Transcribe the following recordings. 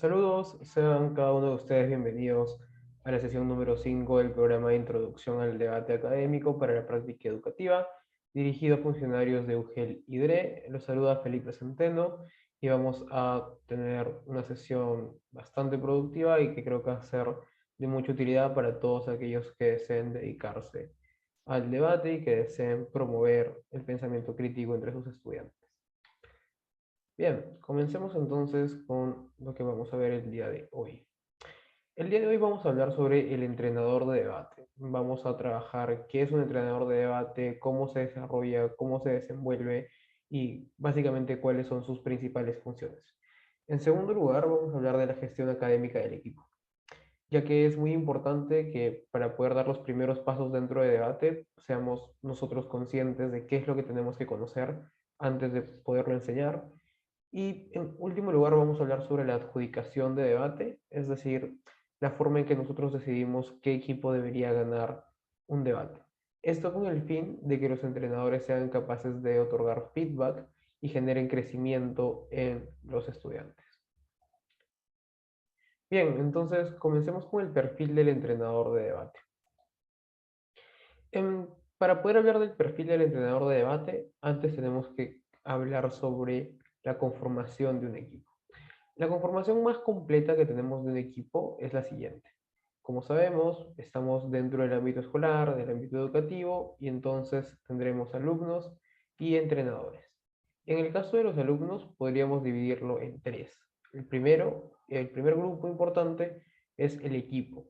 Saludos, sean cada uno de ustedes bienvenidos a la sesión número 5 del programa de Introducción al Debate Académico para la Práctica Educativa, dirigido a funcionarios de UGEL y DRE. Los saluda Felipe Centeno y vamos a tener una sesión bastante productiva y que creo que va a ser de mucha utilidad para todos aquellos que deseen dedicarse al debate y que deseen promover el pensamiento crítico entre sus estudiantes. Bien, comencemos entonces con lo que vamos a ver el día de hoy. El día de hoy vamos a hablar sobre el entrenador de debate. Vamos a trabajar qué es un entrenador de debate, cómo se desarrolla, cómo se desenvuelve y básicamente cuáles son sus principales funciones. En segundo lugar, vamos a hablar de la gestión académica del equipo, ya que es muy importante que para poder dar los primeros pasos dentro de debate seamos nosotros conscientes de qué es lo que tenemos que conocer antes de poderlo enseñar. Y en último lugar vamos a hablar sobre la adjudicación de debate, es decir, la forma en que nosotros decidimos qué equipo debería ganar un debate. Esto con el fin de que los entrenadores sean capaces de otorgar feedback y generen crecimiento en los estudiantes. Bien, entonces comencemos con el perfil del entrenador de debate. Em, para poder hablar del perfil del entrenador de debate, antes tenemos que hablar sobre la conformación de un equipo. La conformación más completa que tenemos de un equipo es la siguiente. Como sabemos, estamos dentro del ámbito escolar, del ámbito educativo, y entonces tendremos alumnos y entrenadores. En el caso de los alumnos, podríamos dividirlo en tres. El primer grupo importante es el equipo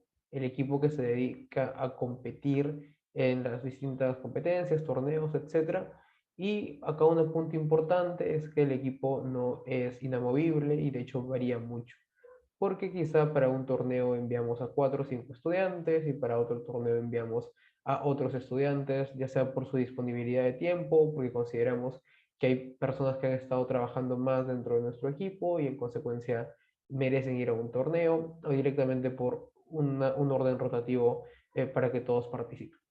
que se dedica a competir en las distintas competencias, torneos, etcétera. Y acá un punto importante es que el equipo no es inamovible y de hecho varía mucho, porque quizá para un torneo enviamos a 4 o 5 estudiantes y para otro torneo enviamos a otros estudiantes, ya sea por su disponibilidad de tiempo, porque consideramos que hay personas que han estado trabajando más dentro de nuestro equipo y en consecuencia merecen ir a un torneo, o directamente por un orden rotativo para que todos participen.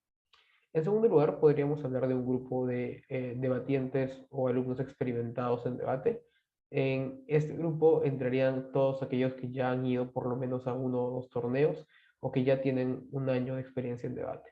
En segundo lugar, podríamos hablar de un grupo de debatientes o alumnos experimentados en debate. En este grupo entrarían todos aquellos que ya han ido por lo menos a uno o dos torneos o que ya tienen un año de experiencia en debate.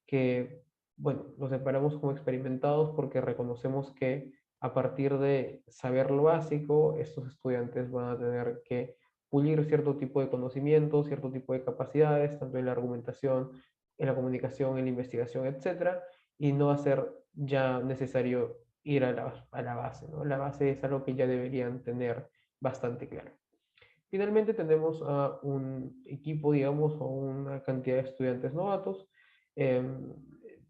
Que, bueno, los separamos como experimentados porque reconocemos que a partir de saber lo básico, estos estudiantes van a tener que pulir cierto tipo de conocimientos, cierto tipo de capacidades, tanto en la argumentación, en la comunicación, en la investigación, etcétera, y no va a ser ya necesario ir a la base, ¿no? La base es algo que ya deberían tener bastante claro. Finalmente tenemos a un equipo, digamos, o una cantidad de estudiantes novatos. Em,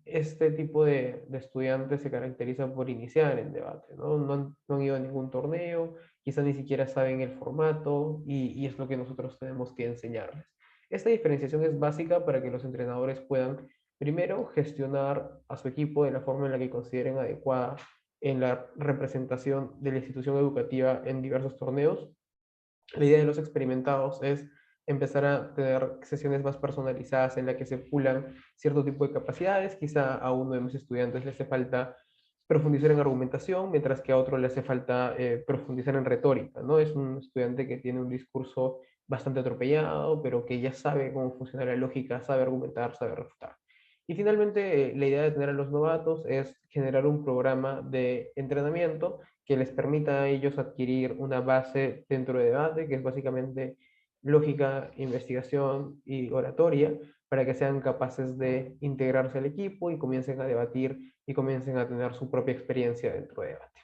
este tipo de estudiantes se caracteriza por iniciar en debate, ¿no? No han ido a ningún torneo, quizá ni siquiera saben el formato y es lo que nosotros tenemos que enseñarles. Esta diferenciación es básica para que los entrenadores puedan, primero, gestionar a su equipo de la forma en la que consideren adecuada en la representación de la institución educativa en diversos torneos. La idea de los experimentados es empezar a tener sesiones más personalizadas en la que se pulan cierto tipo de capacidades. Quizá a uno de mis estudiantes le hace falta profundizar en argumentación, mientras que a otro le hace falta profundizar en retórica, ¿no? Es un estudiante que tiene un discurso bastante atropellado, pero que ya sabe cómo funciona la lógica, sabe argumentar, sabe refutar. Y finalmente, la idea de tener a los novatos es generar un programa de entrenamiento que les permita a ellos adquirir una base dentro de debate, que es básicamente lógica, investigación y oratoria, para que sean capaces de integrarse al equipo y comiencen a debatir y comiencen a tener su propia experiencia dentro de debate.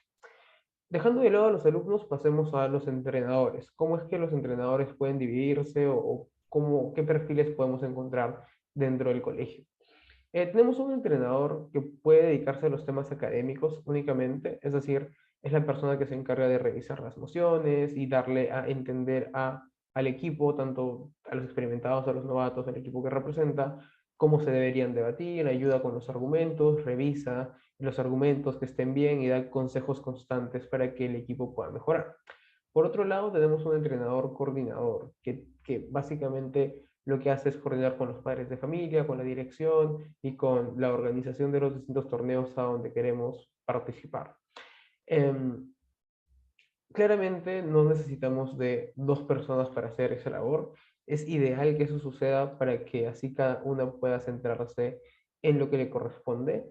Dejando de lado a los alumnos, pasemos a los entrenadores. ¿Cómo es que los entrenadores pueden dividirse o qué perfiles podemos encontrar dentro del colegio? Tenemos un entrenador que puede dedicarse a los temas académicos únicamente, es decir, es la persona que se encarga de revisar las mociones y darle a entender al equipo, tanto a los experimentados, a los novatos, al equipo que representa, cómo se deberían debatir, ayuda con los argumentos, revisa los argumentos que estén bien y da consejos constantes para que el equipo pueda mejorar. Por otro lado, tenemos un entrenador coordinador que básicamente lo que hace es coordinar con los padres de familia, con la dirección y con la organización de los distintos torneos a donde queremos participar. Em, claramente no necesitamos de dos personas para hacer esa labor. Es ideal que eso suceda para que así cada una pueda centrarse en lo que le corresponde.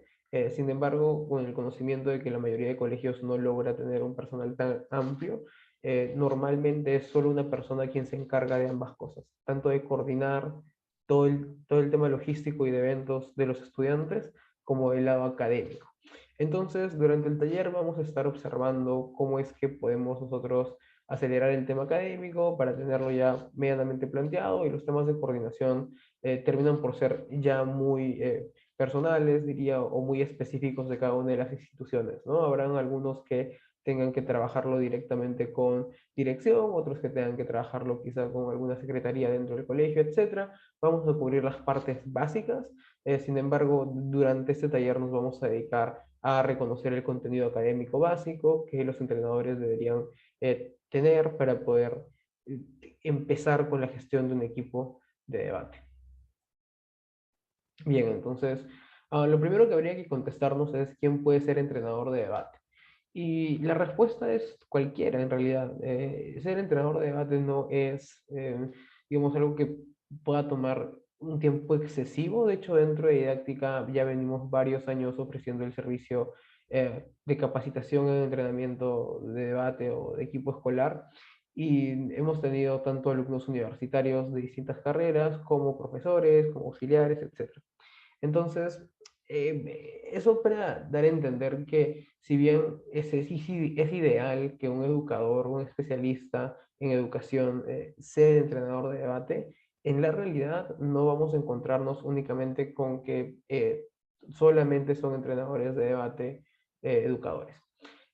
Sin embargo, con el conocimiento de que la mayoría de colegios no logra tener un personal tan amplio, normalmente es solo una persona quien se encarga de ambas cosas, tanto de coordinar todo el tema logístico y de eventos de los estudiantes, como del lado académico. Entonces, durante el taller vamos a estar observando cómo es que podemos nosotros acelerar el tema académico para tenerlo ya medianamente planteado, y los temas de coordinación terminan por ser ya muy personales, diría, o muy específicos de cada una de las instituciones, ¿no? Habrán algunos que tengan que trabajarlo directamente con dirección, otros que tengan que trabajarlo quizá con alguna secretaría dentro del colegio, etcétera. Vamos a cubrir las partes básicas. Sin embargo, durante este taller nos vamos a dedicar a reconocer el contenido académico básico que los entrenadores deberían tener para poder eh, empezar con la gestión de un equipo de debate. Bien, entonces, lo primero que habría que contestarnos es quién puede ser entrenador de debate. Y la respuesta es cualquiera, en realidad. Ser entrenador de debate no es, digamos, algo que pueda tomar un tiempo excesivo. De hecho, dentro de didáctica ya venimos varios años ofreciendo el servicio de capacitación en entrenamiento de debate o de equipo escolar. Y hemos tenido tanto alumnos universitarios de distintas carreras, como profesores, como auxiliares, etc. Entonces, eso para dar a entender que si bien es ideal que un educador, un especialista en educación sea entrenador de debate, en la realidad no vamos a encontrarnos únicamente con que solamente son entrenadores de debate educadores.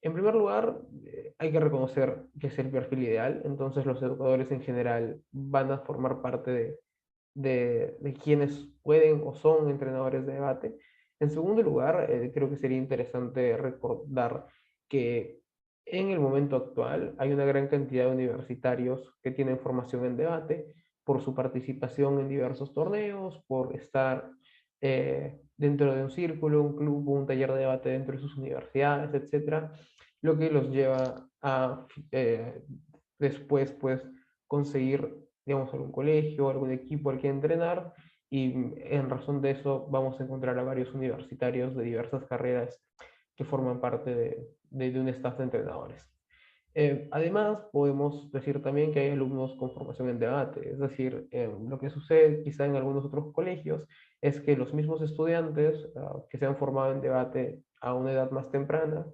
En primer lugar, hay que reconocer que es el perfil ideal, entonces los educadores en general van a formar parte de quienes pueden o son entrenadores de debate. En segundo lugar, creo que sería interesante recordar que en el momento actual hay una gran cantidad de universitarios que tienen formación en debate por su participación en diversos torneos, por estar dentro de un círculo, un club, un taller de debate dentro de sus universidades, etcétera, lo que los lleva a después, pues, conseguir, digamos, algún colegio, algún equipo al que entrenar, y en razón de eso vamos a encontrar a varios universitarios de diversas carreras que forman parte de un staff de entrenadores. Además, podemos decir también que hay alumnos con formación en debate, es decir, lo que sucede quizá en algunos otros colegios es que los mismos estudiantes que se han formado en debate a una edad más temprana,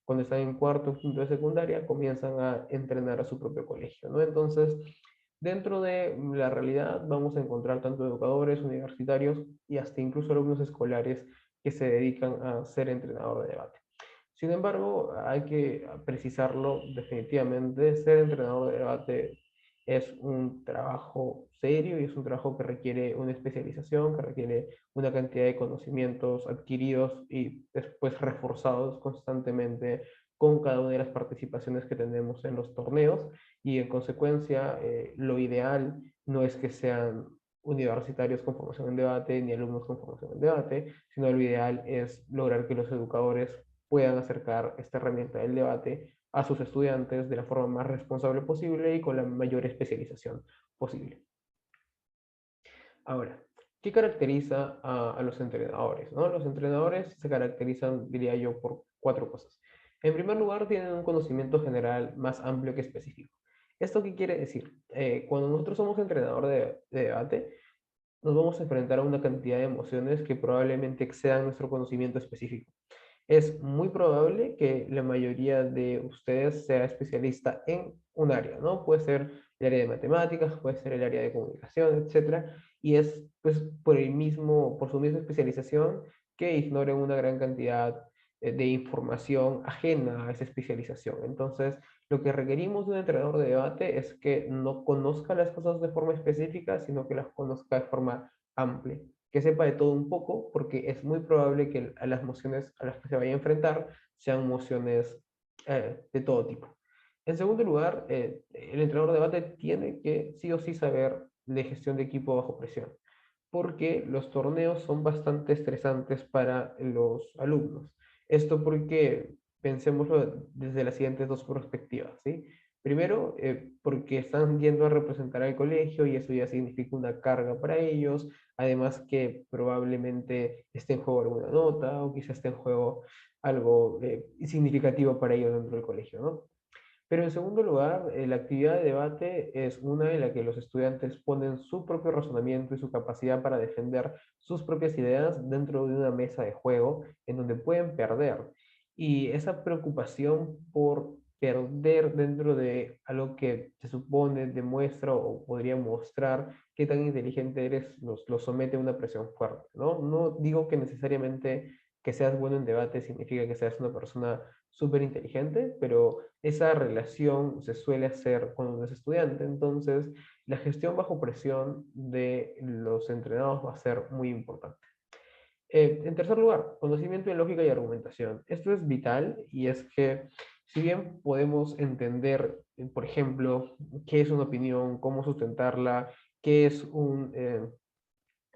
cuando están en cuarto o quinto de secundaria, comienzan a entrenar a su propio colegio, ¿no? Entonces, dentro de la realidad vamos a encontrar tanto educadores, universitarios y hasta incluso alumnos escolares que se dedican a ser entrenador de debate. Sin embargo, hay que precisarlo definitivamente, ser entrenador de debate es un trabajo serio y es un trabajo que requiere una especialización, que requiere una cantidad de conocimientos adquiridos y después reforzados constantemente con cada una de las participaciones que tenemos en los torneos, y en consecuencia lo ideal no es que sean universitarios con formación en debate ni alumnos con formación en debate, sino lo ideal es lograr que los educadores puedan acercar esta herramienta del debate a sus estudiantes de la forma más responsable posible y con la mayor especialización posible. Ahora, ¿qué caracteriza a los entrenadores, ¿no? Los entrenadores se caracterizan, diría yo, por cuatro cosas. En primer lugar, tienen un conocimiento general más amplio que específico. ¿Esto qué quiere decir? Cuando nosotros somos entrenador de debate, nos vamos a enfrentar a una cantidad de emociones que probablemente excedan nuestro conocimiento específico. Es muy probable que la mayoría de ustedes sea especialista en un área, ¿no? Puede ser el área de matemáticas, puede ser el área de comunicación, etcétera, y es pues por su misma especialización que ignoren una gran cantidad de información ajena a esa especialización. Entonces, lo que requerimos de un entrenador de debate es que no conozca las cosas de forma específica, sino que las conozca de forma amplia, que sepa de todo un poco, porque es muy probable que a las emociones a las que se vaya a enfrentar sean emociones de todo tipo. En segundo lugar, el entrenador de debate tiene que sí o sí saber de gestión de equipo bajo presión, porque los torneos son bastante estresantes para los alumnos. Esto porque pensémoslo desde las siguientes dos perspectivas, ¿sí? Primero, porque están yendo a representar al colegio y eso ya significa una carga para ellos, además que probablemente esté en juego alguna nota o quizás esté en juego algo significativo para ellos dentro del colegio, ¿no? Pero en segundo lugar, la actividad de debate es una en la que los estudiantes ponen su propio razonamiento y su capacidad para defender sus propias ideas dentro de una mesa de juego en donde pueden perder. Y esa preocupación por perder dentro de algo que se supone demuestra o podría mostrar qué tan inteligente eres, los somete a una presión fuerte, ¿no? No digo que necesariamente que seas bueno en debate significa que seas una persona súper inteligente, pero esa relación se suele hacer cuando uno es estudiante. Entonces, la gestión bajo presión de los entrenados va a ser muy importante. En tercer lugar, conocimiento de lógica y argumentación. Esto es vital y es que si bien podemos entender, por ejemplo, qué es una opinión, cómo sustentarla, qué es un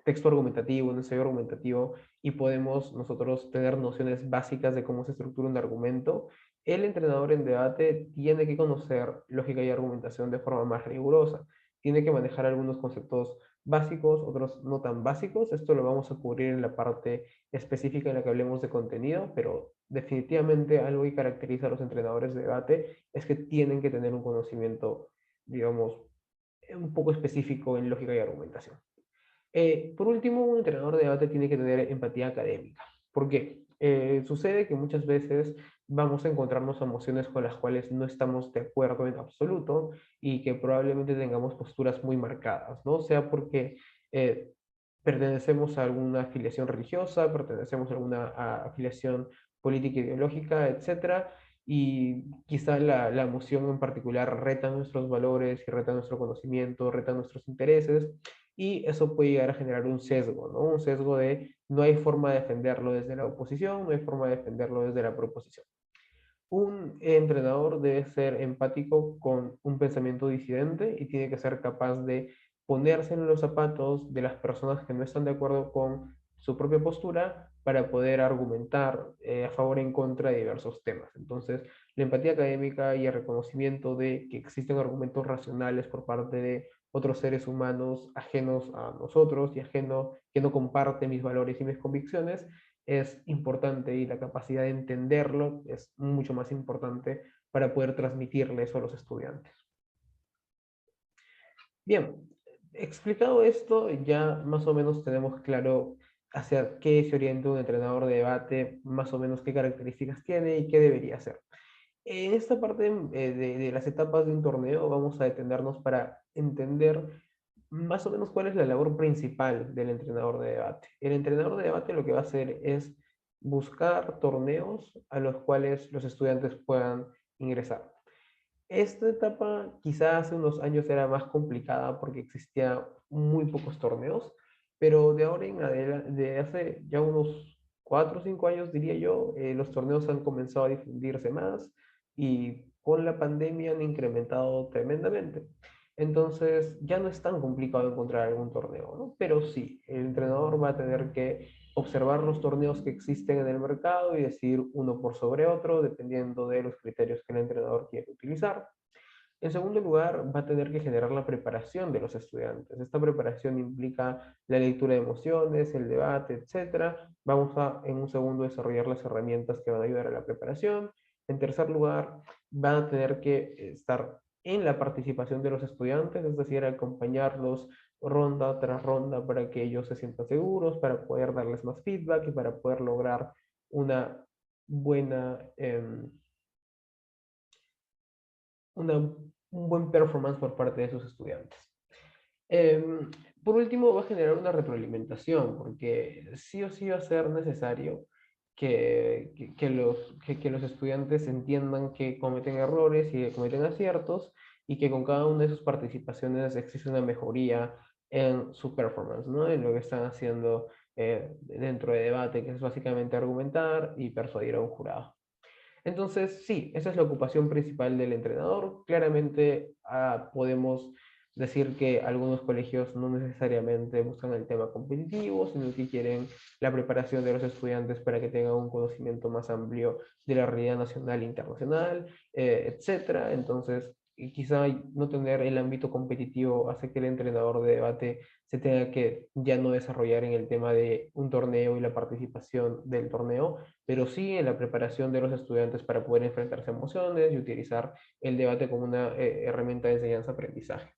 texto argumentativo, un ensayo argumentativo, y podemos nosotros tener nociones básicas de cómo se estructura un argumento, el entrenador en debate tiene que conocer lógica y argumentación de forma más rigurosa. Tiene que manejar algunos conceptos básicos, otros no tan básicos. Esto lo vamos a cubrir en la parte específica en la que hablemos de contenido, pero definitivamente algo que caracteriza a los entrenadores de debate es que tienen que tener un conocimiento, digamos, un poco específico en lógica y argumentación. Por último, un entrenador de debate tiene que tener empatía académica. ¿Por qué? Sucede que muchas veces vamos a encontrarnos emociones con las cuales no estamos de acuerdo en absoluto y que probablemente tengamos posturas muy marcadas, ¿no? Sea porque eh, pertenecemos a alguna afiliación religiosa, pertenecemos a alguna afiliación política, ideológica, etcétera, y quizá la emoción en particular reta nuestros valores y reta nuestro conocimiento, reta nuestros intereses, y eso puede llegar a generar un sesgo, ¿no? Un sesgo de no hay forma de defenderlo desde la oposición, no hay forma de defenderlo desde la proposición. Un entrenador debe ser empático con un pensamiento disidente y tiene que ser capaz de ponerse en los zapatos de las personas que no están de acuerdo con su propia postura para poder argumentar a favor e en contra de diversos temas. Entonces, la empatía académica y el reconocimiento de que existen argumentos racionales por parte de otros seres humanos ajenos a nosotros y ajeno que no comparte mis valores y mis convicciones es importante, y la capacidad de entenderlo es mucho más importante para poder transmitirle eso a los estudiantes. Bien, explicado esto, ya más o menos tenemos claro hacia qué se orienta un entrenador de debate, más o menos qué características tiene y qué debería hacer. En esta parte de las etapas de un torneo vamos a detenernos para entender más o menos cuál es la labor principal del entrenador de debate. El entrenador de debate lo que va a hacer es buscar torneos a los cuales los estudiantes puedan ingresar. Esta etapa quizás hace unos años era más complicada porque existía muy pocos torneos, pero de ahora en adelante, de hace ya unos 4 o 5 años diría yo, los torneos han comenzado a difundirse más y con la pandemia han incrementado tremendamente. Entonces ya no es tan complicado encontrar algún torneo, ¿no? Pero sí, el entrenador va a tener que observar los torneos que existen en el mercado y decidir uno por sobre otro, dependiendo de los criterios que el entrenador quiere utilizar. En segundo lugar, va a tener que generar la preparación de los estudiantes. Esta preparación implica la lectura de emociones, el debate, etcétera. Vamos a, en un segundo, desarrollar las herramientas que van a ayudar a la preparación. En tercer lugar, van a tener que estar en la participación de los estudiantes, es decir, acompañarlos ronda tras ronda para que ellos se sientan seguros, para poder darles más feedback y para poder lograr una buena un buen performance por parte de sus estudiantes. Eh, por último, va a generar una retroalimentación, porque sí o sí va a ser necesario que los estudiantes entiendan que cometen errores y que cometen aciertos, y que con cada una de sus participaciones existe una mejoría en su performance, ¿no? En lo que están haciendo dentro de debate, que es básicamente argumentar y persuadir a un jurado. Entonces, sí, esa es la ocupación principal del entrenador. Claramente podemos decir que algunos colegios no necesariamente buscan el tema competitivo, sino que quieren la preparación de los estudiantes para que tengan un conocimiento más amplio de la realidad nacional e internacional, etcétera. Entonces, y quizá no tener el ámbito competitivo hace que el entrenador de debate se tenga que ya no desarrollar en el tema de un torneo y la participación del torneo, pero sí en la preparación de los estudiantes para poder enfrentarse a emociones y utilizar el debate como una herramienta de enseñanza-aprendizaje.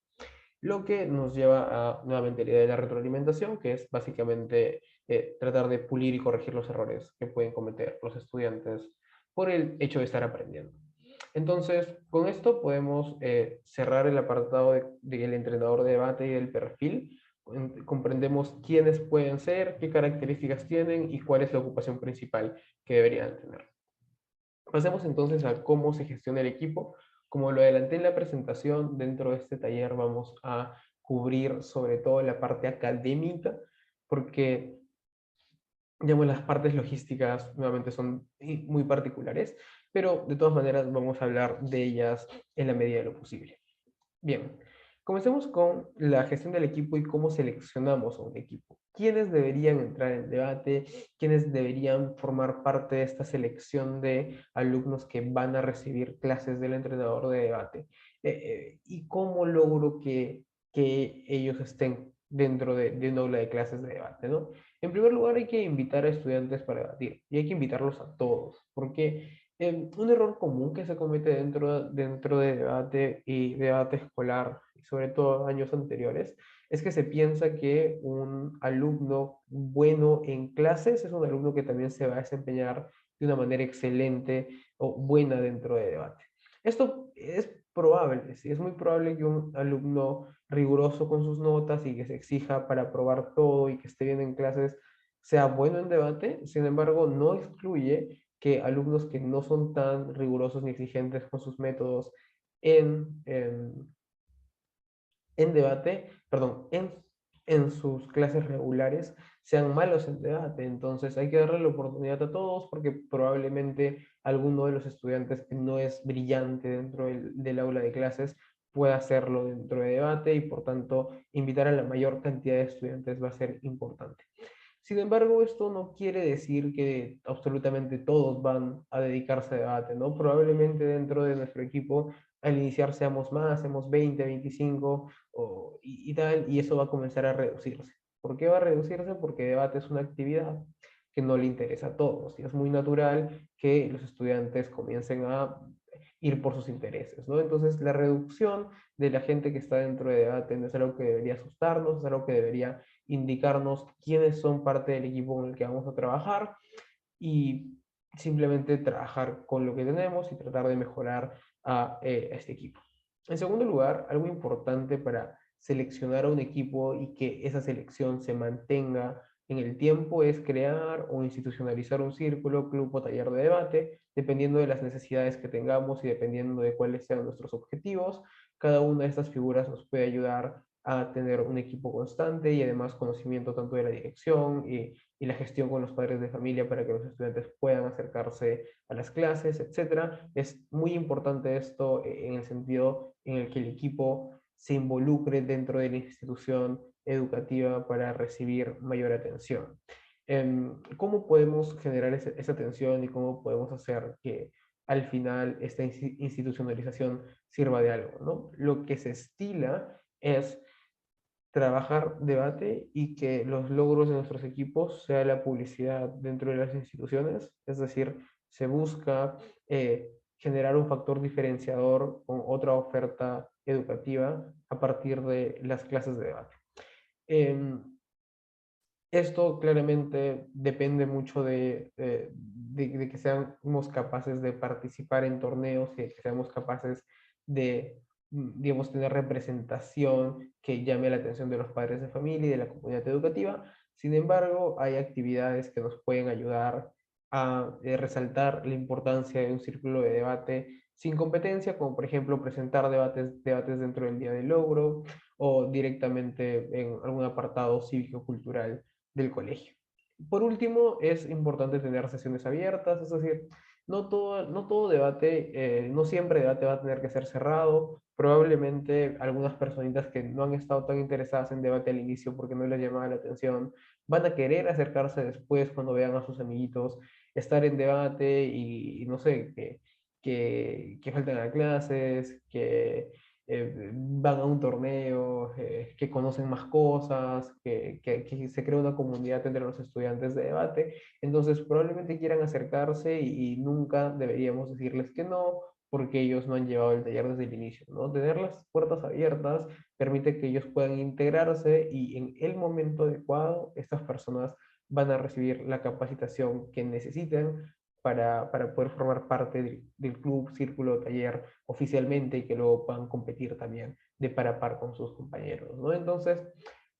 Lo que nos lleva a nuevamente la idea de la retroalimentación, que es básicamente tratar de pulir y corregir los errores que pueden cometer los estudiantes por el hecho de estar aprendiendo. Entonces, con esto podemos cerrar el apartado del entrenador de debate y del perfil. Comprendemos quiénes pueden ser, qué características tienen y cuál es la ocupación principal que deberían tener. Pasemos entonces a cómo se gestiona el equipo. Como lo adelanté en la presentación, dentro de este taller vamos a cubrir sobre todo la parte académica, porque digamos, las partes logísticas nuevamente son muy particulares, pero de todas maneras vamos a hablar de ellas en la medida de lo posible. Bien, comencemos con la gestión del equipo y cómo seleccionamos a un equipo. ¿Quiénes deberían entrar en debate? ¿Quiénes deberían formar parte de esta selección de alumnos que van a recibir clases del entrenador de debate? ¿Y cómo logro que ellos estén dentro de una aula de clases de debate, ¿no? En primer lugar, hay que invitar a estudiantes para debatir y hay que invitarlos a todos, porque un error común que se comete dentro de debate y debate escolar, y sobre todo años anteriores, es que se piensa que un alumno bueno en clases es un alumno que también se va a desempeñar de una manera excelente o buena dentro de debate. Esto es probable, sí, es muy probable que un alumno riguroso con sus notas y que se exija para probar todo y que esté bien en clases sea bueno en debate. Sin embargo, no excluye que alumnos que no son tan rigurosos ni exigentes con sus métodos en, en, en debate, perdón, en sus clases regulares sean malos en debate. Entonces hay que darle la oportunidad a todos porque probablemente alguno de los estudiantes que no es brillante dentro del aula de clases pueda hacerlo dentro de debate y por tanto invitar a la mayor cantidad de estudiantes va a ser importante. Sin embargo, esto no quiere decir que absolutamente todos van a dedicarse a debate, ¿no? Probablemente dentro de nuestro equipo, al iniciar seamos 20, 25 y tal, y eso va a comenzar a reducirse. ¿Por qué va a reducirse? Porque debate es una actividad que no le interesa a todos y es muy natural que los estudiantes comiencen a ir por sus intereses, ¿no? Entonces, la reducción de la gente que está dentro de debate no es algo que debería asustarnos, es algo que debería indicarnos quiénes son parte del equipo con el que vamos a trabajar y simplemente trabajar con lo que tenemos y tratar de mejorar a este equipo. En segundo lugar, algo importante para seleccionar a un equipo y que esa selección se mantenga en el tiempo es crear o institucionalizar un círculo, club o taller de debate, dependiendo de las necesidades que tengamos y dependiendo de cuáles sean nuestros objetivos. Cada una de estas figuras nos puede ayudar a tener un equipo constante y además conocimiento tanto de la dirección y la gestión con los padres de familia para que los estudiantes puedan acercarse a las clases, etcétera. Es muy importante esto en el sentido en el que el equipo se involucre dentro de la institución educativa para recibir mayor atención. ¿Cómo podemos generar esa atención y cómo podemos hacer que al final esta institucionalización sirva de algo, ¿no? Lo que se estila es trabajar debate y que los logros de nuestros equipos sea la publicidad dentro de las instituciones, es decir, se busca generar un factor diferenciador con otra oferta educativa a partir de las clases de debate. Em, Esto claramente depende mucho de que seamos capaces de participar en torneos y de que seamos capaces de, digamos, tener representación que llame la atención de los padres de familia y de la comunidad educativa. Sin embargo, hay actividades que nos pueden ayudar a resaltar la importancia de un círculo de debate sin competencia, como por ejemplo presentar debates dentro del Día del Logro o directamente en algún apartado cívico-cultural del colegio. Por último, es importante tener sesiones abiertas, es decir, No todo debate, no siempre debate va a tener que ser cerrado. Probablemente algunas personitas que no han estado tan interesadas en debate al inicio porque no les llamaba la atención, van a querer acercarse después cuando vean a sus amiguitos estar en debate y no sé, que faltan a clases, que van a un torneo, que conocen más cosas, que se crea una comunidad entre los estudiantes de debate. Entonces, probablemente quieran acercarse y nunca deberíamos decirles que no, porque ellos no han llevado el taller desde el inicio, ¿no? Tener las puertas abiertas permite que ellos puedan integrarse y en el momento adecuado estas personas van a recibir la capacitación que necesiten para poder formar parte del club, círculo, taller oficialmente y que luego puedan competir también de par a par con sus compañeros, ¿no? Entonces,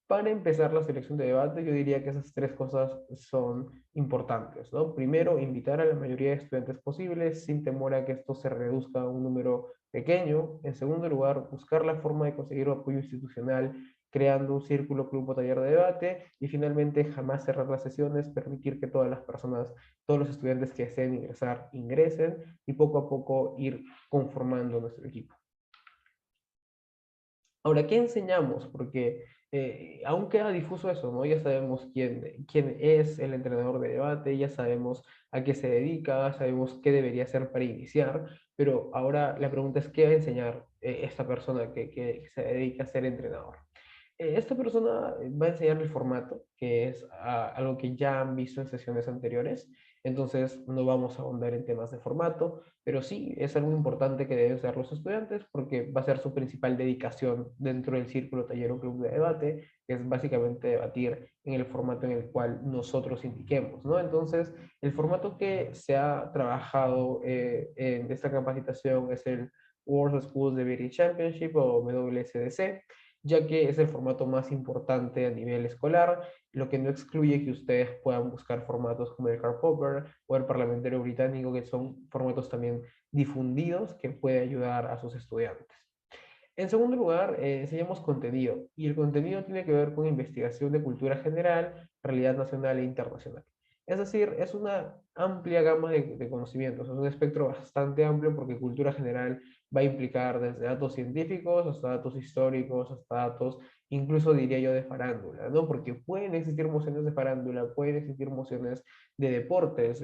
para empezar la selección de debate, yo diría que esas tres cosas son importantes, ¿no? Primero, invitar a la mayoría de estudiantes posibles sin temor a que esto se reduzca a un número pequeño. En segundo lugar, buscar la forma de conseguir apoyo institucional creando un círculo, club o taller de debate. Y finalmente, jamás cerrar las sesiones, permitir que todas las personas, todos los estudiantes que deseen ingresar, ingresen y poco a poco ir conformando nuestro equipo. Ahora, ¿qué enseñamos? Porque aún queda difuso eso, ¿no? Ya sabemos quién es el entrenador de debate, ya sabemos a qué se dedica, sabemos qué debería hacer para iniciar, pero ahora la pregunta es, ¿qué va a enseñar esta persona que se dedica a ser entrenador? Esta persona va a enseñar el formato, que es algo que ya han visto en sesiones anteriores, entonces no vamos a ahondar en temas de formato, pero sí es algo importante que deben ser los estudiantes porque va a ser su principal dedicación dentro del círculo, taller o club de debate, que es básicamente debatir en el formato en el cual nosotros indiquemos, ¿no? Entonces, el formato que se ha trabajado en esta capacitación es el World Schools Debating Championship o WSDC, ya que es el formato más importante a nivel escolar, lo que no excluye que ustedes puedan buscar formatos como el Karl Popper o el Parlamentario Británico, que son formatos también difundidos que puede ayudar a sus estudiantes. En segundo lugar, enseñamos contenido, y el contenido tiene que ver con investigación de cultura general, realidad nacional e internacional. Es decir, es una amplia gama de conocimientos, es un espectro bastante amplio porque cultura general va a implicar desde datos científicos hasta datos históricos, hasta datos, incluso diría yo, de farándula, ¿no? Porque pueden existir mociones de farándula, pueden existir mociones de deportes,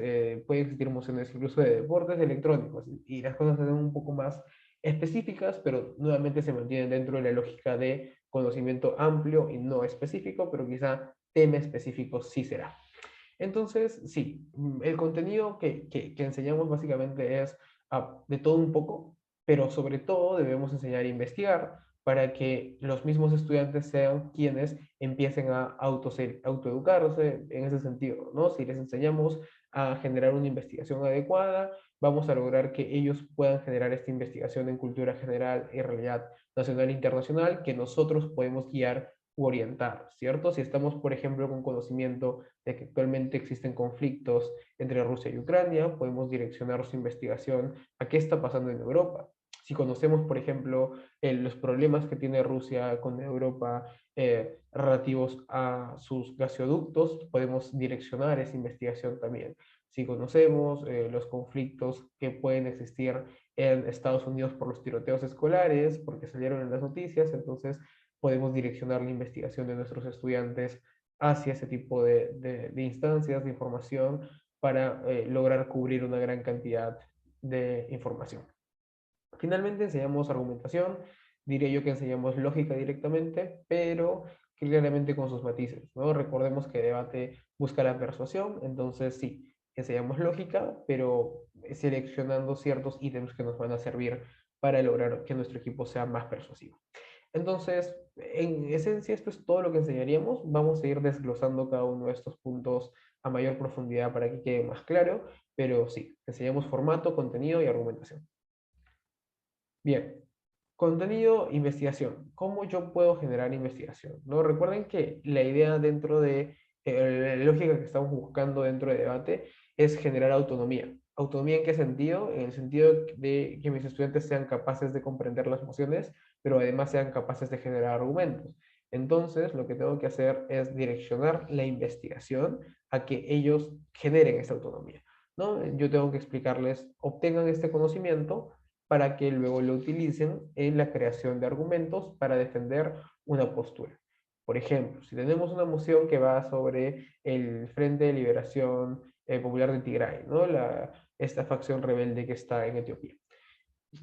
pueden existir mociones incluso de deportes electrónicos, y las cosas se ven un poco más específicas, pero nuevamente se mantienen dentro de la lógica de conocimiento amplio y no específico, pero quizá tema específico sí será. Entonces, sí, el contenido que enseñamos básicamente es de todo un poco, pero sobre todo debemos enseñar a investigar para que los mismos estudiantes sean quienes empiecen a autoeducarse en ese sentido, ¿no? Si les enseñamos a generar una investigación adecuada, vamos a lograr que ellos puedan generar esta investigación en cultura general y realidad nacional e internacional que nosotros podemos guiar u orientar, ¿cierto? Si estamos, por ejemplo, con conocimiento de que actualmente existen conflictos entre Rusia y Ucrania, podemos direccionar su investigación a qué está pasando en Europa. Si conocemos, por ejemplo, los problemas que tiene Rusia con Europa relativos a sus gasoductos, podemos direccionar esa investigación también. Si conocemos los conflictos que pueden existir en Estados Unidos por los tiroteos escolares, porque salieron en las noticias, entonces podemos direccionar la investigación de nuestros estudiantes hacia ese tipo de instancias de información para lograr cubrir una gran cantidad de información. Finalmente enseñamos argumentación, diría yo que enseñamos lógica directamente, pero claramente con sus matices, ¿no? Recordemos que debate busca la persuasión, entonces sí, enseñamos lógica, pero seleccionando ciertos ítems que nos van a servir para lograr que nuestro equipo sea más persuasivo. Entonces, en esencia, esto es todo lo que enseñaríamos. Vamos a ir desglosando cada uno de estos puntos a mayor profundidad para que quede más claro, pero sí, enseñamos formato, contenido y argumentación. Bien, contenido, investigación. ¿Cómo yo puedo generar investigación? ¿No? Recuerden que la idea dentro de la lógica que estamos buscando dentro de debate es generar autonomía. ¿Autonomía en qué sentido? En el sentido de que mis estudiantes sean capaces de comprender las emociones, pero además sean capaces de generar argumentos. Entonces, lo que tengo que hacer es direccionar la investigación a que ellos generen esa autonomía. ¿no? Yo tengo que explicarles, obtengan este conocimiento para que luego lo utilicen en la creación de argumentos para defender una postura. Por ejemplo, si tenemos una moción que va sobre el Frente de Liberación Popular de Tigray, ¿no? Esta facción rebelde que está en Etiopía.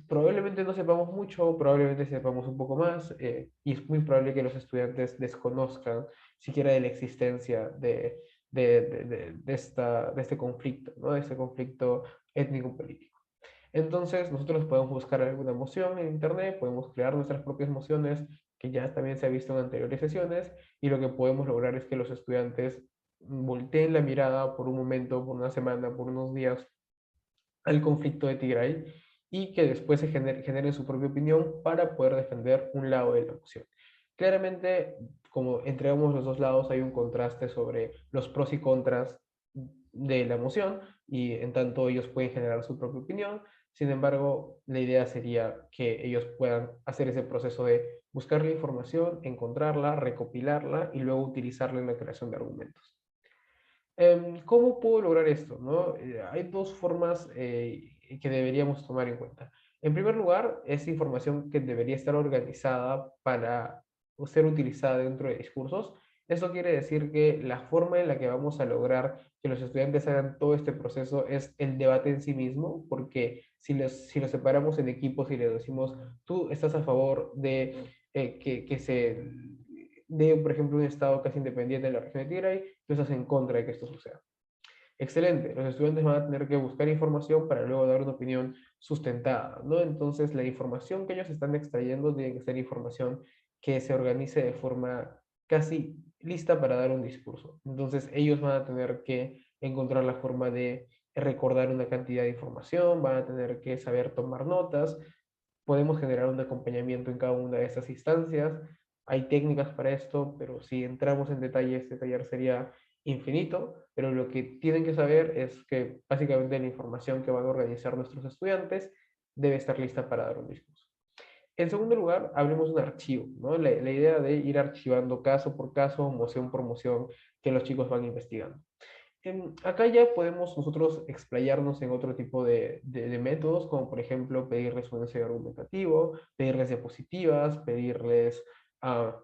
Probablemente no sepamos mucho, probablemente sepamos un poco más, y es muy probable que los estudiantes desconozcan siquiera de la existencia de este conflicto, ¿no? De este conflicto étnico-político. Entonces, nosotros podemos buscar alguna moción en Internet, podemos crear nuestras propias mociones, que ya también se ha visto en anteriores sesiones, y lo que podemos lograr es que los estudiantes volteen la mirada por un momento, por una semana, por unos días, al conflicto de Tigray y que después generen su propia opinión para poder defender un lado de la moción. Claramente, como entre ambos los dos lados hay un contraste sobre los pros y contras de la moción y en tanto ellos pueden generar su propia opinión. Sin embargo, la idea sería que ellos puedan hacer ese proceso de buscar la información, encontrarla, recopilarla y luego utilizarla en la creación de argumentos. ¿Cómo puedo lograr esto? ¿No? Hay dos formas que deberíamos tomar en cuenta. En primer lugar, es información que debería estar organizada para ser utilizada dentro de discursos. Esto quiere decir que la forma en la que vamos a lograr que los estudiantes hagan todo este proceso es el debate en sí mismo, porque si los separamos en equipos y les decimos, tú estás a favor de que se de, por ejemplo, un Estado casi independiente de la región de Tigray, tú estás en contra de que esto suceda. Excelente, los estudiantes van a tener que buscar información para luego dar una opinión sustentada, ¿no? Entonces, la información que ellos están extrayendo tiene que ser información que se organice de forma casi lista para dar un discurso. Entonces, ellos van a tener que encontrar la forma de recordar una cantidad de información, van a tener que saber tomar notas, podemos generar un acompañamiento en cada una de estas instancias. Hay técnicas para esto, pero si entramos en detalle, este taller sería infinito, pero lo que tienen que saber es que básicamente la información que van a organizar nuestros estudiantes debe estar lista para dar un discurso. En segundo lugar, hablemos de un archivo, ¿no? La idea de ir archivando caso por caso, moción por moción, que los chicos van investigando. Acá ya podemos nosotros explayarnos en otro tipo de métodos, como por ejemplo pedirles un ensayo argumentativo, pedirles diapositivas, pedirles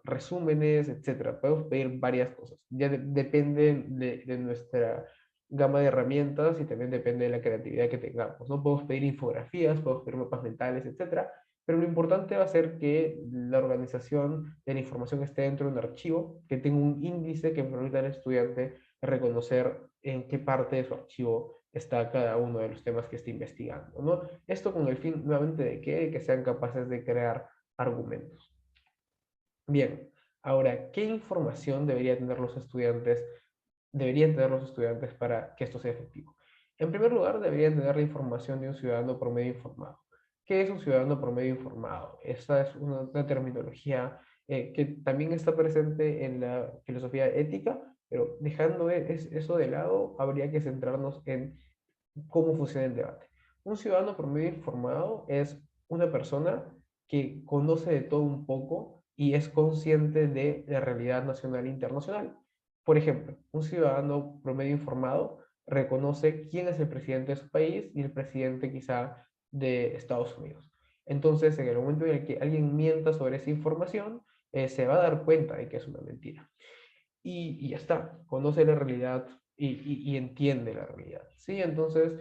resúmenes, etcétera. Podemos pedir varias cosas. Ya depende de nuestra gama de herramientas y también depende de la creatividad que tengamos, ¿no? Podemos pedir infografías, podemos pedir mapas mentales, etcétera. Pero lo importante va a ser que la organización de la información esté dentro de un archivo, que tenga un índice que permita al estudiante reconocer en qué parte de su archivo está cada uno de los temas que está investigando, ¿no? Esto con el fin, nuevamente, de que sean capaces de crear argumentos. Bien, ahora, ¿qué información deberían tener los estudiantes para que esto sea efectivo? En primer lugar, deberían tener la información de un ciudadano promedio informado. ¿Qué es un ciudadano promedio informado? Esta es una terminología que también está presente en la filosofía ética, pero dejando eso de lado, habría que centrarnos en cómo funciona el debate. Un ciudadano promedio informado es una persona que conoce de todo un poco y es consciente de la realidad nacional e internacional. Por ejemplo, un ciudadano promedio informado reconoce quién es el presidente de su país y el presidente quizá de Estados Unidos. Entonces, en el momento en el que alguien mienta sobre esa información, se va a dar cuenta de que es una mentira. Y ya está, conoce la realidad y entiende la realidad, ¿sí? Entonces,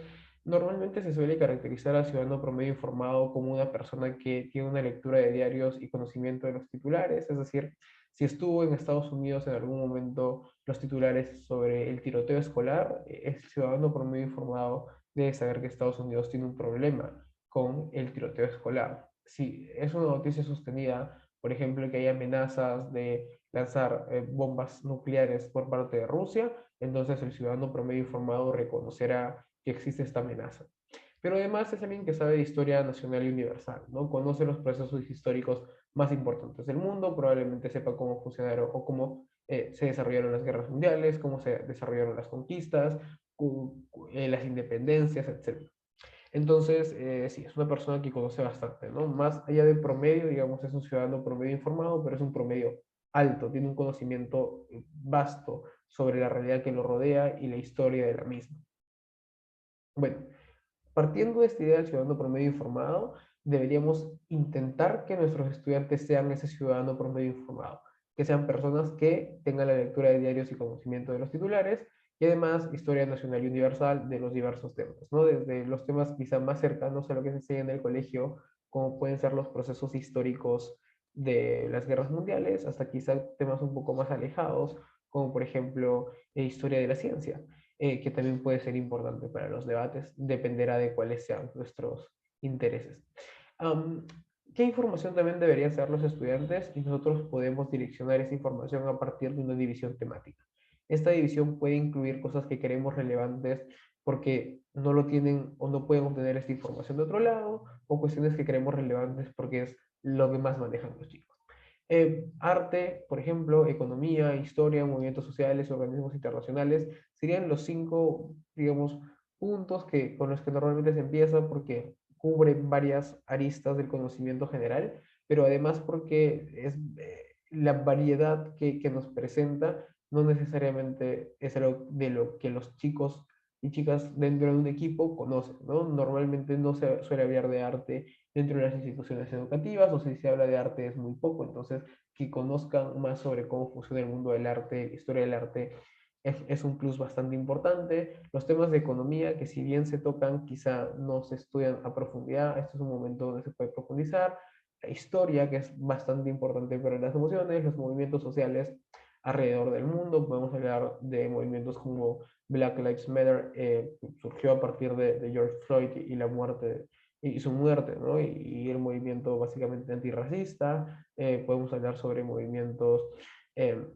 normalmente se suele caracterizar al ciudadano promedio informado como una persona que tiene una lectura de diarios y conocimiento de los titulares, es decir, si estuvo en Estados Unidos en algún momento los titulares sobre el tiroteo escolar, el ciudadano promedio informado debe saber que Estados Unidos tiene un problema con el tiroteo escolar. Si es una noticia sostenida, por ejemplo, que hay amenazas de lanzar bombas nucleares por parte de Rusia, entonces el ciudadano promedio informado reconocerá que existe esta amenaza. Pero además es alguien que sabe de historia nacional y universal, ¿no? Conoce los procesos históricos más importantes del mundo, probablemente sepa cómo funcionaron o cómo se desarrollaron las guerras mundiales, cómo se desarrollaron las conquistas, las independencias, etc. Entonces, sí, es una persona que conoce bastante, ¿no? Más allá del promedio, digamos, es un ciudadano promedio informado, pero es un promedio alto, tiene un conocimiento vasto sobre la realidad que lo rodea y la historia de la misma. Bueno, partiendo de esta idea del ciudadano promedio informado, deberíamos intentar que nuestros estudiantes sean ese ciudadano promedio informado, que sean personas que tengan la lectura de diarios y conocimiento de los titulares, y además historia nacional y universal de los diversos temas, ¿no? Desde los temas quizá más cercanos a lo que se enseña en el colegio, como pueden ser los procesos históricos de las guerras mundiales, hasta quizá temas un poco más alejados, como por ejemplo historia de la ciencia, que también puede ser importante para los debates, dependerá de cuáles sean nuestros intereses. Am, ¿Qué información también deberían saber los estudiantes? Y nosotros podemos direccionar esa información a partir de una división temática. Esta división puede incluir cosas que queremos relevantes porque no lo tienen o no pueden obtener esta información de otro lado, o cuestiones que queremos relevantes porque es lo que más manejan los chicos. Arte, por ejemplo, economía, historia, movimientos sociales, organismos internacionales, serían los cinco, digamos, puntos con los que normalmente se empieza porque cubren varias aristas del conocimiento general, pero además porque es la variedad que nos presenta no necesariamente es algo de lo que los chicos y chicas dentro de un equipo conocen, ¿no? Normalmente no se suele hablar de arte dentro de las instituciones educativas, o si se habla de arte es muy poco, entonces que conozcan más sobre cómo funciona el mundo del arte, la historia del arte, es un plus bastante importante. Los temas de economía, que si bien se tocan, quizá no se estudian a profundidad, este es un momento donde se puede profundizar. La historia, que es bastante importante para las emociones, los movimientos sociales alrededor del mundo, podemos hablar de movimientos como Black Lives Matter, surgió a partir de George Floyd y la muerte y su muerte, ¿no? Y el movimiento básicamente antirracista, podemos hablar sobre movimientos eh,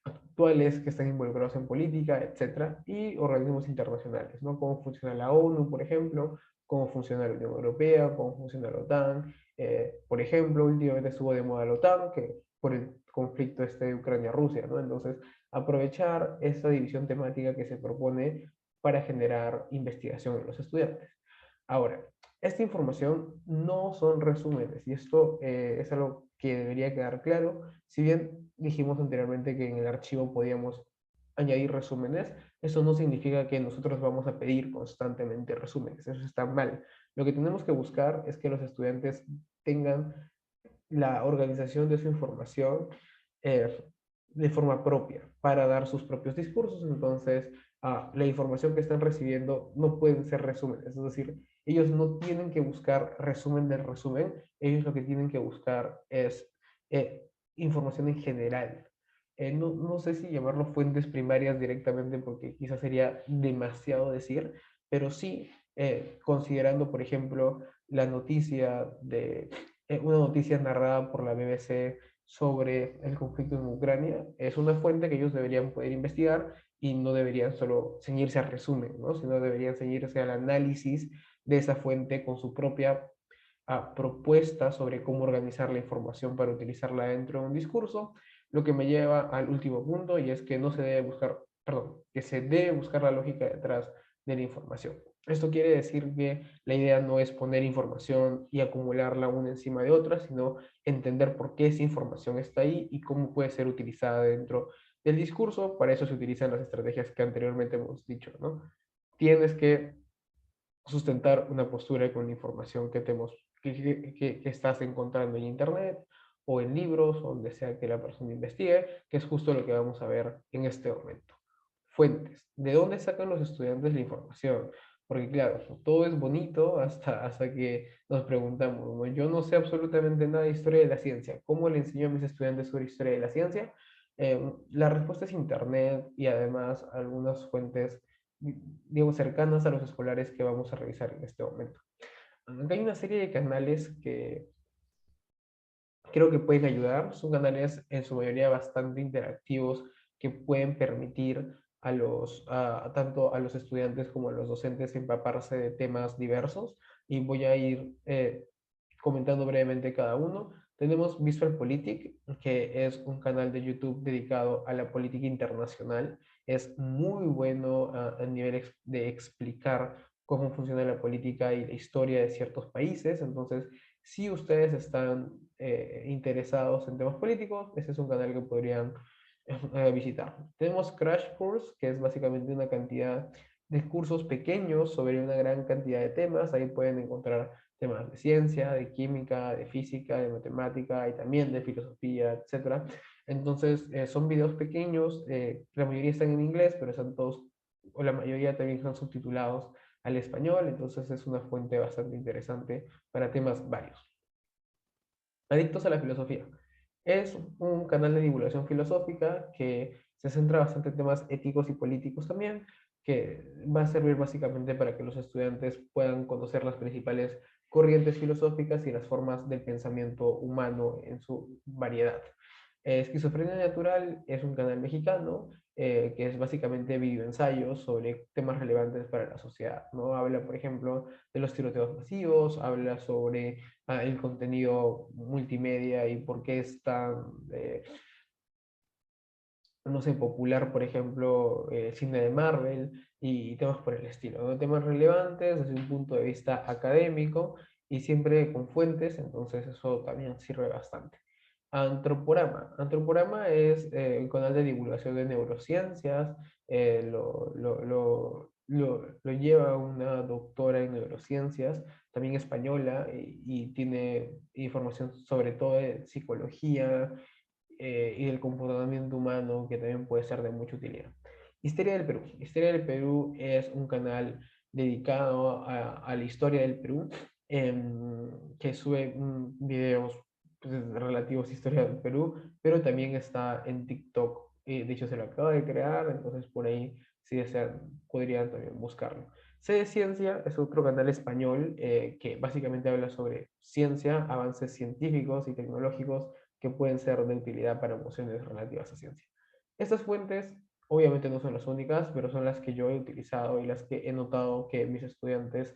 actuales que están involucrados en política, etcétera, y organismos internacionales, ¿no? Cómo funciona la ONU, por ejemplo, cómo funciona la Unión Europea, cómo funciona la OTAN. Por ejemplo, últimamente estuvo de moda la OTAN, que por el conflicto este de Ucrania-Rusia, ¿no? Entonces, aprovechar esa división temática que se propone para generar investigación en los estudiantes. Ahora, esta información no son resúmenes, y esto es algo que debería quedar claro. Si bien dijimos anteriormente que en el archivo podíamos añadir resúmenes, eso no significa que nosotros vamos a pedir constantemente resúmenes, eso está mal. Lo que tenemos que buscar es que los estudiantes tengan la organización de su información eh, de forma propia para dar sus propios discursos. Entonces, la información que están recibiendo no pueden ser resúmenes, es decir, ellos no tienen que buscar resumen del resumen, ellos lo que tienen que buscar es eh, información en general. No sé si llamarlo fuentes primarias directamente porque quizás sería demasiado decir, pero sí considerando, por ejemplo, la noticia de una noticia narrada por la BBC sobre el conflicto en Ucrania, es una fuente que ellos deberían poder investigar y no deberían solo ceñirse al resumen, ¿no? Sino deberían ceñirse al análisis de esa fuente con su propia propuesta sobre cómo organizar la información para utilizarla dentro de un discurso, lo que me lleva al último punto, y es que no se debe buscar, perdón, que se debe buscar la lógica detrás de la información. Esto quiere decir que la idea no es poner información y acumularla una encima de otra, sino entender por qué esa información está ahí y cómo puede ser utilizada dentro del discurso. Para eso se utilizan las estrategias que anteriormente hemos dicho, ¿no? Tienes que sustentar una postura con la información que estás encontrando en Internet o en libros, donde sea que la persona investigue, que es justo lo que vamos a ver en este momento. Fuentes. ¿De dónde sacan los estudiantes la información? Porque claro, todo es bonito hasta que nos preguntamos, ¿no? Yo no sé absolutamente nada de historia de la ciencia. ¿Cómo le enseño a mis estudiantes sobre historia de la ciencia? La respuesta es Internet y además algunas fuentes, digamos, cercanas a los escolares que vamos a revisar en este momento. Acá hay una serie de canales que creo que pueden ayudar. Son canales en su mayoría bastante interactivos que pueden permitir tanto a los estudiantes como a los docentes empaparse de temas diversos. Y voy a ir comentando brevemente cada uno. Tenemos VisualPolitik, que es un canal de YouTube dedicado a la política internacional. Es muy bueno a nivel de explicar cómo funciona la política y la historia de ciertos países. Entonces, si ustedes están interesados en temas políticos, este es un canal que podrían visitar. Tenemos Crash Course, que es básicamente una cantidad de cursos pequeños sobre una gran cantidad de temas. Ahí pueden encontrar temas de ciencia, de química, de física, de matemática y también de filosofía, etcétera. Entonces, son videos pequeños, la mayoría están en inglés, pero están todos, o la mayoría también están subtitulados al español, entonces es una fuente bastante interesante para temas varios. Adictos a la filosofía. Es un canal de divulgación filosófica que se centra bastante en temas éticos y políticos también, que va a servir básicamente para que los estudiantes puedan conocer las principales corrientes filosóficas y las formas del pensamiento humano en su variedad. Esquizofrenia Natural es un canal mexicano que es básicamente videoensayos sobre temas relevantes para la sociedad, ¿no? Habla, por ejemplo, de los tiroteos masivos, habla sobre el contenido multimedia y por qué es tan, no sé, popular, por ejemplo, el cine de Marvel y temas por el estilo, ¿no? Temas relevantes desde un punto de vista académico y siempre con fuentes, entonces eso también sirve bastante. Antroporama. Antroporama es un canal de divulgación de neurociencias, lo lleva una doctora en neurociencias, también española, y tiene información sobre todo de psicología, y del comportamiento humano, que también puede ser de mucha utilidad. Historia del Perú. Historia del Perú es un canal dedicado a la historia del Perú, que sube videos pues, relativos a historia del Perú, pero también está en TikTok. De hecho, se lo acaba de crear, entonces por ahí, si desean, podrían también buscarlo. C de Ciencia es otro canal español que básicamente habla sobre ciencia, avances científicos y tecnológicos que pueden ser de utilidad para emociones relativas a ciencia. Estas fuentes obviamente no son las únicas, pero son las que yo he utilizado y las que he notado que mis estudiantes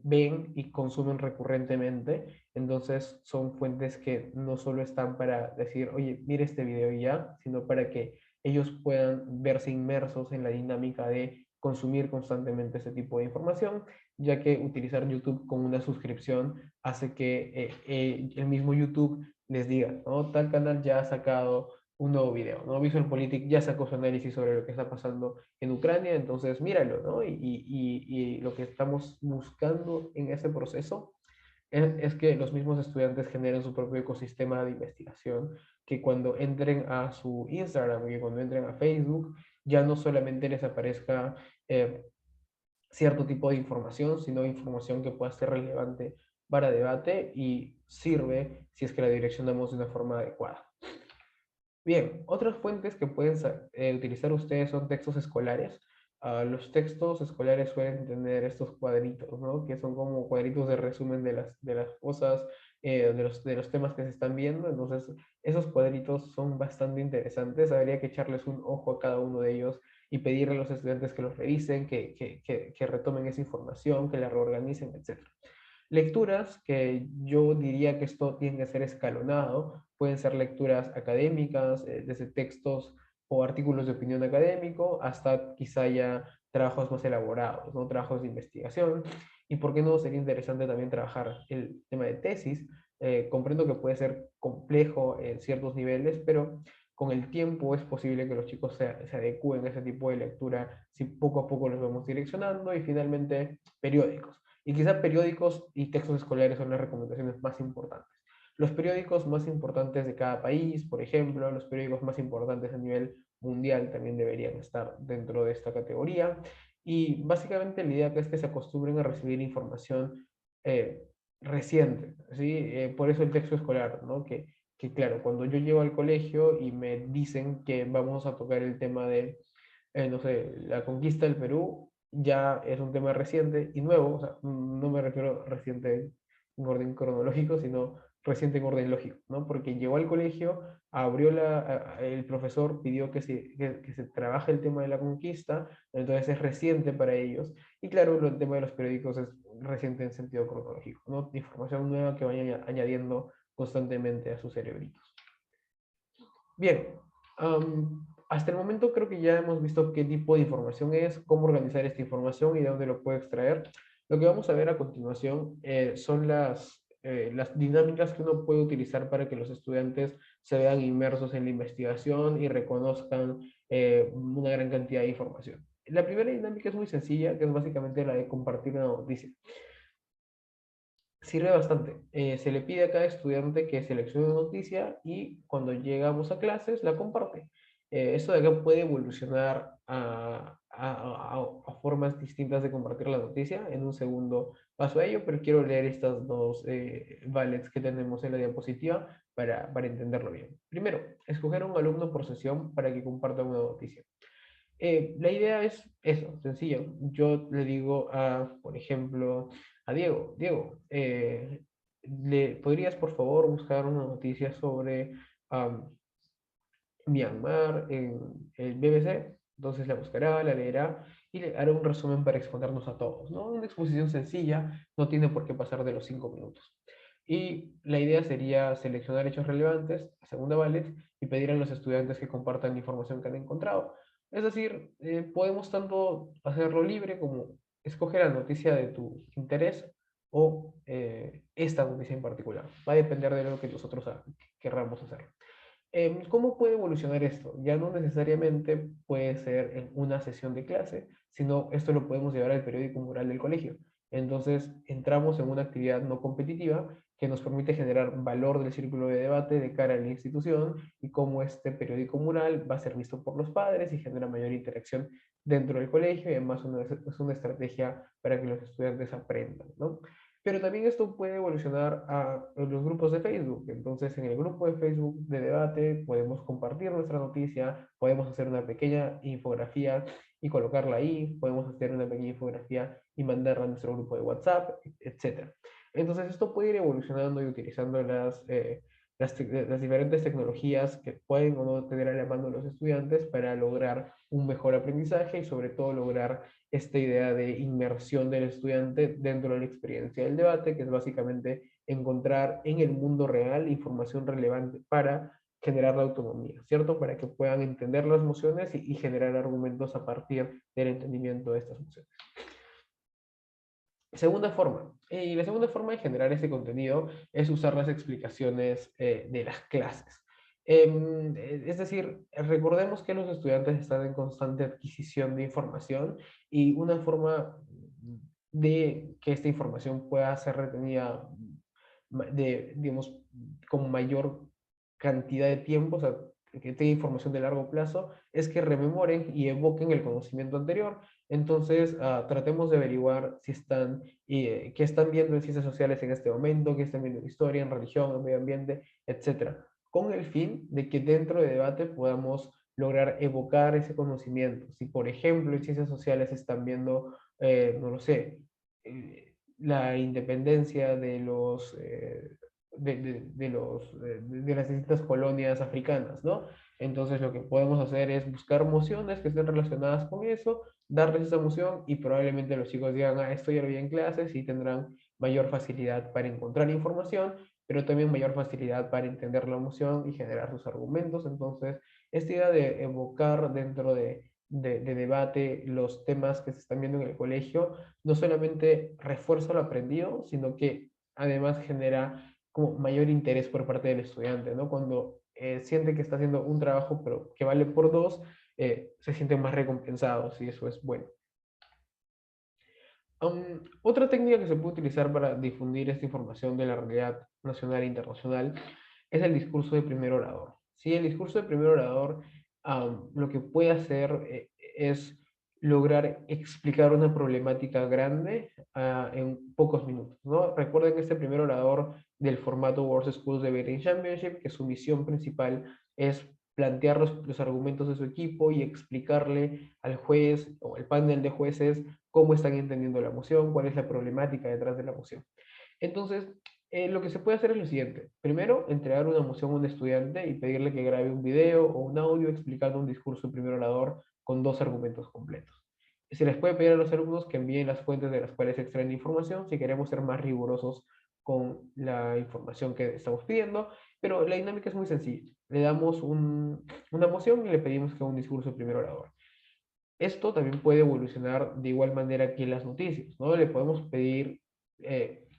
ven y consumen recurrentemente. Entonces son fuentes que no solo están para decir, oye, mire este video y ya, sino para que ellos puedan verse inmersos en la dinámica de consumir constantemente ese tipo de información, ya que utilizar YouTube con una suscripción hace que el mismo YouTube les diga, ¿no? Tal canal ya ha sacado un nuevo video, ¿no? VisualPolitik ya sacó su análisis sobre lo que está pasando en Ucrania, entonces míralo, ¿no? Y lo que estamos buscando en ese proceso es que los mismos estudiantes generen su propio ecosistema de investigación, que cuando entren a su Instagram, que cuando entren a Facebook, ya no solamente les aparezca cierto tipo de información, sino información que pueda ser relevante para debate y sirve si es que la direccionamos de una forma adecuada. Bien, otras fuentes que pueden utilizar ustedes son textos escolares. Los textos escolares suelen tener estos cuadritos, ¿no? Que son como cuadritos de resumen de las cosas, de los temas que se están viendo. Entonces, esos cuadritos son bastante interesantes. Habría que echarles un ojo a cada uno de ellos y pedirle a los estudiantes que los revisen, que retomen esa información, que la reorganicen, etc. Lecturas que yo diría que esto tiene que ser escalonado, pueden ser lecturas académicas, desde textos o artículos de opinión académico, hasta quizá ya trabajos más elaborados, ¿no? Trabajos de investigación. Y por qué no sería interesante también trabajar el tema de tesis. Comprendo que puede ser complejo en ciertos niveles, pero con el tiempo es posible que los chicos se adecúen a ese tipo de lectura si poco a poco los vamos direccionando. Y finalmente, periódicos. Y quizá periódicos y textos escolares son las recomendaciones más importantes. Los periódicos más importantes de cada país, por ejemplo, los periódicos más importantes a nivel mundial también deberían estar dentro de esta categoría. Y básicamente la idea es que se acostumbren a recibir información eh, reciente, ¿sí? Por eso el texto escolar, ¿no? Que claro, cuando yo llego al colegio y me dicen que vamos a tocar el tema de no sé, la conquista del Perú ya es un tema reciente y nuevo, o sea, no me refiero reciente en orden cronológico, sino reciente en orden lógico, ¿no? Porque llegó al colegio, abrió el profesor pidió que se trabaje el tema de la conquista, entonces es reciente para ellos. Y claro, el tema de los periódicos es reciente en sentido cronológico, ¿no? Información nueva que vayan añadiendo constantemente a sus cerebritos. Bien, hasta el momento creo que ya hemos visto qué tipo de información es, cómo organizar esta información y de dónde lo puede extraer. Lo que vamos a ver a continuación son las dinámicas que uno puede utilizar para que los estudiantes se vean inmersos en la investigación y reconozcan una gran cantidad de información. La primera dinámica es muy sencilla, que es básicamente la de compartir una noticia. Sirve bastante. Se le pide a cada estudiante que seleccione una noticia y cuando llegamos a clases la comparte. Esto de acá puede evolucionar a formas distintas de compartir la noticia. En un segundo paso a ello, pero quiero leer estas dos bullets que tenemos en la diapositiva para entenderlo bien. Primero, escoger a un alumno por sesión para que comparta una noticia. La idea es eso, sencillo. Yo le digo a, por ejemplo, a Diego, Diego, ¿le podrías por favor buscar una noticia sobre am, Myanmar en el BBC? Entonces la buscará, la leerá y le hará un resumen para exponernos a todos, ¿no? Una exposición sencilla, no tiene por qué pasar de los 5 minutos. Y la idea sería seleccionar hechos relevantes, segunda ballet, y pedir a los estudiantes que compartan la información que han encontrado. Es decir, podemos tanto hacerlo libre como escoger la noticia de tu interés o esta noticia en particular. Va a depender de lo que nosotros querramos hacer. ¿Cómo puede evolucionar esto? Ya no necesariamente puede ser en una sesión de clase, sino esto lo podemos llevar al periódico mural del colegio. Entonces, entramos en una actividad no competitiva que nos permite generar valor del círculo de debate de cara a la institución y cómo este periódico mural va a ser visto por los padres y genera mayor interacción dentro del colegio y además es una estrategia para que los estudiantes aprendan, ¿no? Pero también esto puede evolucionar a los grupos de Facebook. Entonces, en el grupo de Facebook de debate podemos compartir nuestra noticia, podemos hacer una pequeña infografía y colocarla ahí, podemos hacer una pequeña infografía y mandarla a nuestro grupo de WhatsApp, etcétera. Entonces, esto puede ir evolucionando y utilizando las diferentes tecnologías que pueden o no tener a la mano los estudiantes para lograr un mejor aprendizaje y sobre todo lograr esta idea de inmersión del estudiante dentro de la experiencia del debate, que es básicamente encontrar en el mundo real información relevante para generar la autonomía, ¿cierto? Para que puedan entender las emociones y generar argumentos a partir del entendimiento de estas emociones. Segunda forma, y la segunda forma de generar ese contenido es usar las explicaciones de las clases. Es decir, recordemos que los estudiantes están en constante adquisición de información y una forma de que esta información pueda ser retenida digamos, con mayor cantidad de tiempo, o sea, que tenga información de largo plazo, es que rememoren y evoquen el conocimiento anterior. Entonces, tratemos de averiguar si están, qué están viendo en ciencias sociales en este momento, qué están viendo en historia, en religión, en medio ambiente, etcétera, con el fin de que dentro de debate podamos lograr evocar ese conocimiento. Si, por ejemplo, en ciencias sociales están viendo, no lo sé, la independencia de de las distintas colonias africanas, ¿no? Entonces lo que podemos hacer es buscar emociones que estén relacionadas con eso, darles esa emoción y probablemente los chicos digan, ah, esto ya lo vi en clases y tendrán mayor facilidad para encontrar información, pero también mayor facilidad para entender la emoción y generar sus argumentos. Entonces, esta idea de evocar dentro de debate los temas que se están viendo en el colegio no solamente refuerza lo aprendido, sino que además genera como mayor interés por parte del estudiante, ¿no? Cuando siente que está haciendo un trabajo, pero que vale por dos, se sienten más recompensados y eso es bueno. Otra técnica que se puede utilizar para difundir esta información de la realidad nacional e internacional es el discurso de primer orador. ¿Sí? El discurso de primer orador lo que puede hacer es lograr explicar una problemática grande en pocos minutos, ¿no? Recuerden que este primer orador del formato World Schools Debating Championship, que su misión principal es plantear los argumentos de su equipo y explicarle al juez o al panel de jueces cómo están entendiendo la moción, cuál es la problemática detrás de la moción. Entonces, lo que se puede hacer es lo siguiente. Primero, entregar una moción a un estudiante y pedirle que grabe un video o un audio explicando un discurso de primer orador con 2 argumentos completos. Se les puede pedir a los alumnos que envíen las fuentes de las cuales extraen información si queremos ser más rigurosos con la información que estamos pidiendo, pero la dinámica es muy sencilla. Le damos una moción y le pedimos que haga un discurso de primer orador. Esto también puede evolucionar de igual manera que las noticias, ¿no? Le podemos pedir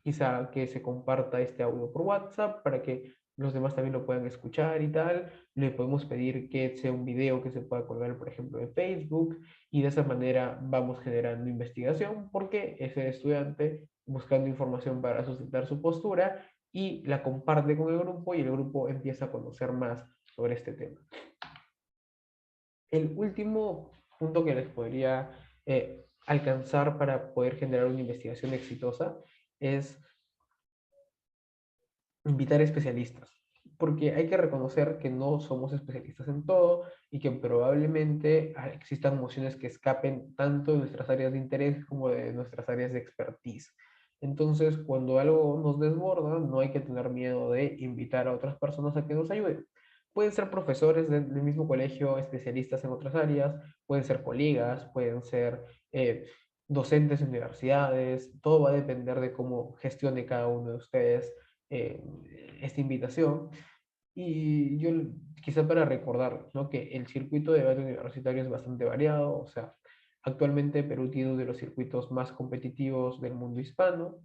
quizá que se comparta este audio por WhatsApp para que los demás también lo puedan escuchar y tal. Le podemos pedir que sea un video que se pueda colgar, por ejemplo, en Facebook, y de esa manera vamos generando investigación porque ese estudiante buscando información para sustentar su postura y la comparte con el grupo y el grupo empieza a conocer más sobre este tema. El último punto que les podría alcanzar para poder generar una investigación exitosa es invitar especialistas, porque hay que reconocer que no somos especialistas en todo y que probablemente existan emociones que escapen tanto de nuestras áreas de interés como de nuestras áreas de expertise. Entonces, cuando algo nos desborda, no hay que tener miedo de invitar a otras personas a que nos ayuden. Pueden ser profesores del mismo colegio, especialistas en otras áreas, pueden ser colegas, pueden ser docentes en universidades, todo va a depender de cómo gestione cada uno de ustedes eh, esta invitación. Y yo quizá para recordar, ¿no?, que el circuito de debate universitario es bastante variado, o sea, actualmente Perú tiene uno de los circuitos más competitivos del mundo hispano,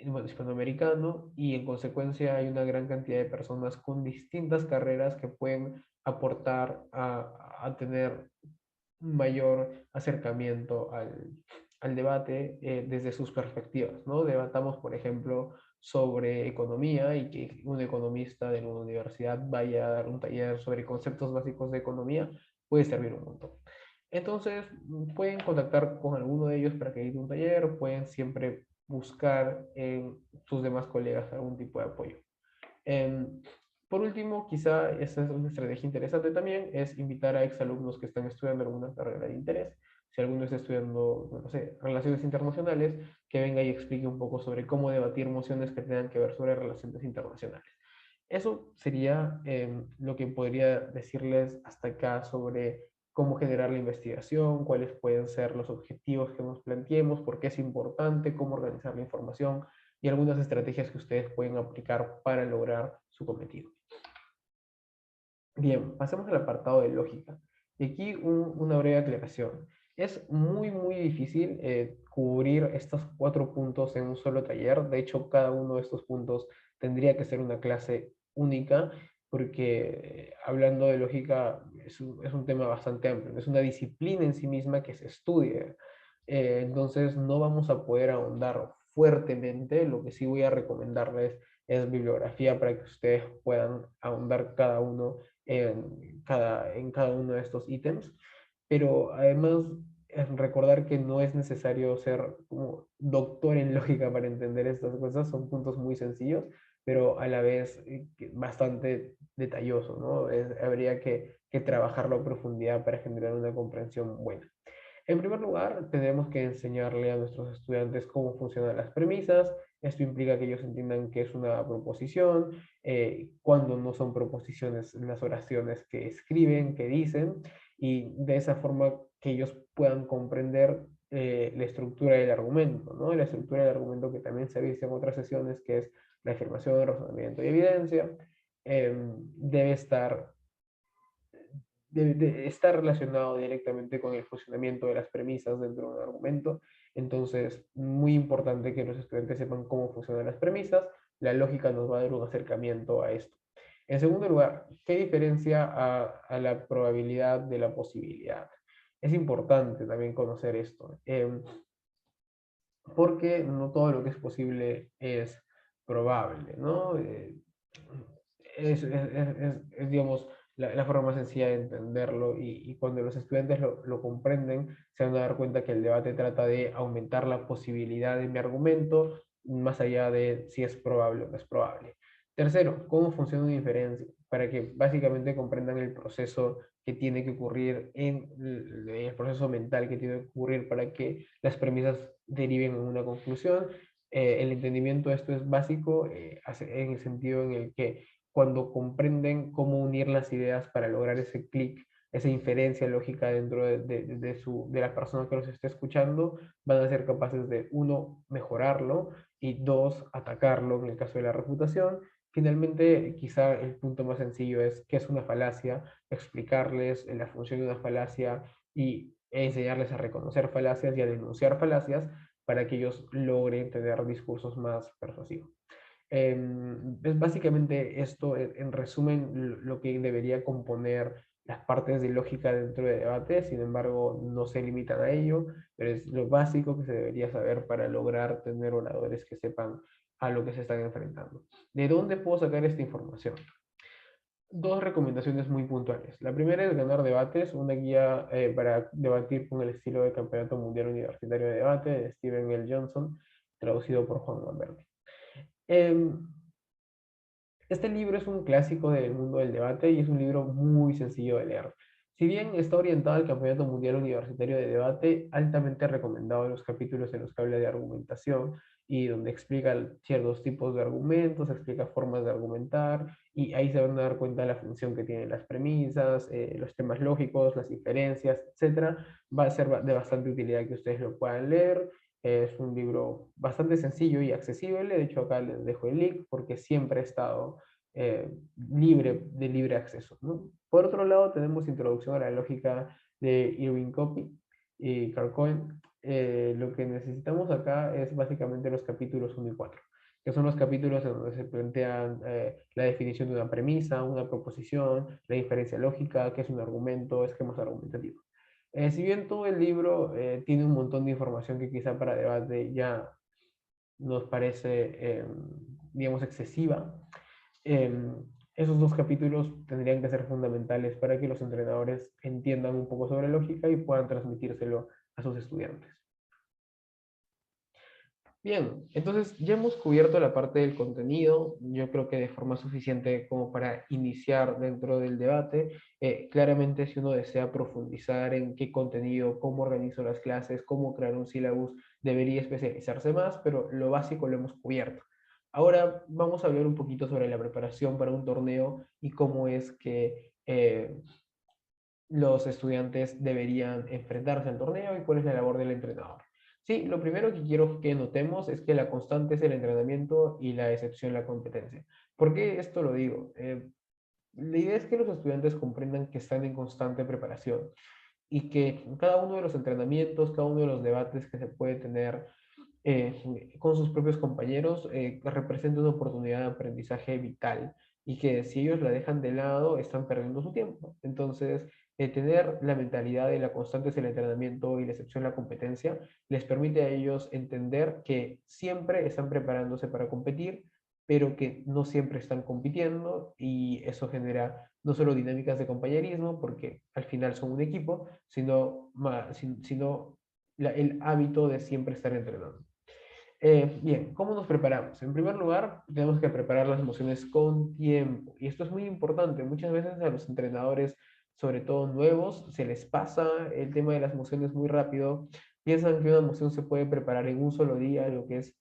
bueno, hispanoamericano, y en consecuencia hay una gran cantidad de personas con distintas carreras que pueden aportar a tener un mayor acercamiento al debate desde sus perspectivas, ¿no? Debatamos, por ejemplo, sobre economía y que un economista de una universidad vaya a dar un taller sobre conceptos básicos de economía puede servir un montón. Entonces, pueden contactar con alguno de ellos para que dé un taller, pueden siempre buscar en sus demás colegas algún tipo de apoyo. Em, por último, quizá esa es una estrategia interesante también, es invitar a exalumnos que están estudiando alguna carrera de interés. Si alguno está estudiando, no sé, relaciones internacionales, que venga y explique un poco sobre cómo debatir mociones que tengan que ver sobre relaciones internacionales. Eso sería lo que podría decirles hasta acá sobre cómo generar la investigación, cuáles pueden ser los objetivos que nos planteemos, por qué es importante, cómo organizar la información y algunas estrategias que ustedes pueden aplicar para lograr su cometido. Bien, pasemos al apartado de lógica. Y aquí una breve aclaración. Es muy difícil cubrir estos 4 puntos en un solo taller. De hecho, cada uno de estos puntos tendría que ser una clase única, porque hablando de lógica es un tema bastante amplio. Es una disciplina en sí misma que se estudia. Entonces, no vamos a poder ahondar fuertemente. Lo que sí voy a recomendarles es bibliografía para que ustedes puedan ahondar cada uno en cada uno de estos ítems, pero además recordar que no es necesario ser como doctor en lógica para entender estas cosas, son puntos muy sencillos, pero a la vez bastante detallosos, ¿no? Habría que trabajarlo a profundidad para generar una comprensión buena. En primer lugar, tenemos que enseñarle a nuestros estudiantes cómo funcionan las premisas. Esto implica que ellos entiendan qué es una proposición, cuándo no son proposiciones las oraciones que escriben, que dicen, y de esa forma que ellos puedan comprender la estructura del argumento, ¿no? La estructura del argumento que también se ha visto en otras sesiones, que es la afirmación, razonamiento y evidencia, debe estar está relacionado directamente con el funcionamiento de las premisas dentro de un argumento. Entonces, muy importante que los estudiantes sepan cómo funcionan las premisas. La lógica nos va a dar un acercamiento a esto. En segundo lugar, ¿qué diferencia a la probabilidad de la posibilidad? Es importante también conocer esto, porque no todo lo que es posible es probable, ¿no? Digamos, la forma más sencilla de entenderlo y cuando los estudiantes lo comprenden, se van a dar cuenta que el debate trata de aumentar la posibilidad de mi argumento, más allá de si es probable o no es probable. Tercero, ¿cómo funciona una inferencia? Para que básicamente comprendan el proceso que tiene que ocurrir el proceso mental que tiene que ocurrir para que las premisas deriven en una conclusión. El entendimiento de esto es básico en el sentido en el que cuando comprenden cómo unir las ideas para lograr ese clic, esa inferencia lógica dentro de la persona que los está escuchando, van a ser capaces de, uno, mejorarlo y dos, atacarlo en el caso de la refutación. Finalmente, quizá el punto más sencillo es qué es una falacia, explicarles la función de una falacia y enseñarles a reconocer falacias y a denunciar falacias para que ellos logren tener discursos más persuasivos. Es básicamente esto, en resumen, lo que debería componer las partes de lógica dentro de debate. Sin embargo, no se limitan a ello, pero es lo básico que se debería saber para lograr tener oradores que sepan a lo que se están enfrentando. ¿De dónde puedo sacar esta información? Dos recomendaciones muy puntuales. La primera es Ganar Debates, una guía para debatir con el estilo de Campeonato Mundial Universitario de Debate de Stephen L. Johnson, traducido por Juan Manberti. Este libro es un clásico del mundo del debate y es un libro muy sencillo de leer. Si bien está orientado al Campeonato Mundial Universitario de Debate, altamente recomendado en los capítulos en los que habla de argumentación y donde explica ciertos tipos de argumentos, explica formas de argumentar y ahí se van a dar cuenta de la función que tienen las premisas, los temas lógicos, las diferencias, etcétera. Va a ser de bastante utilidad que ustedes lo puedan leer. Es un libro bastante sencillo y accesible. De hecho, acá les dejo el link porque siempre ha estado de libre acceso, ¿no? Por otro lado, tenemos Introducción a la Lógica de Irving Copy y Carl Cohen. Lo que necesitamos acá es básicamente los capítulos 1 y 4, que son los capítulos en donde se plantean la definición de una premisa, una proposición, la diferencia lógica, qué es un argumento, esquemas argumentativos. Si bien todo el libro tiene un montón de información que quizá para debate ya nos parece, digamos, excesiva, esos dos capítulos tendrían que ser fundamentales para que los entrenadores entiendan un poco sobre lógica y puedan transmitírselo a sus estudiantes. Bien, entonces ya hemos cubierto la parte del contenido, yo creo que de forma suficiente como para iniciar dentro del debate. Claramente si uno desea profundizar en qué contenido, cómo organizo las clases, cómo crear un syllabus, debería especializarse más, pero lo básico lo hemos cubierto. Ahora vamos a hablar un poquito sobre la preparación para un torneo y cómo es que los estudiantes deberían enfrentarse al torneo y cuál es la labor del entrenador. Sí, lo primero que quiero que notemos es que la constante es el entrenamiento y la excepción la competencia. ¿Por qué esto lo digo? La idea es que los estudiantes comprendan que están en constante preparación y que cada uno de los entrenamientos, cada uno de los debates que se puede tener con sus propios compañeros representa una oportunidad de aprendizaje vital y que si ellos la dejan de lado están perdiendo su tiempo. Entonces, tener la mentalidad de la constante es el entrenamiento y la excepción la competencia les permite a ellos entender que siempre están preparándose para competir, pero que no siempre están compitiendo y eso genera no solo dinámicas de compañerismo, porque al final son un equipo, sino el hábito de siempre estar entrenando. Bien, ¿cómo nos preparamos? En primer lugar, tenemos que preparar las emociones con tiempo. Y esto es muy importante. Muchas veces a los entrenadores, sobre todo nuevos, se les pasa el tema de las emociones muy rápido. Piensan que una emoción se puede preparar en un solo día, lo que es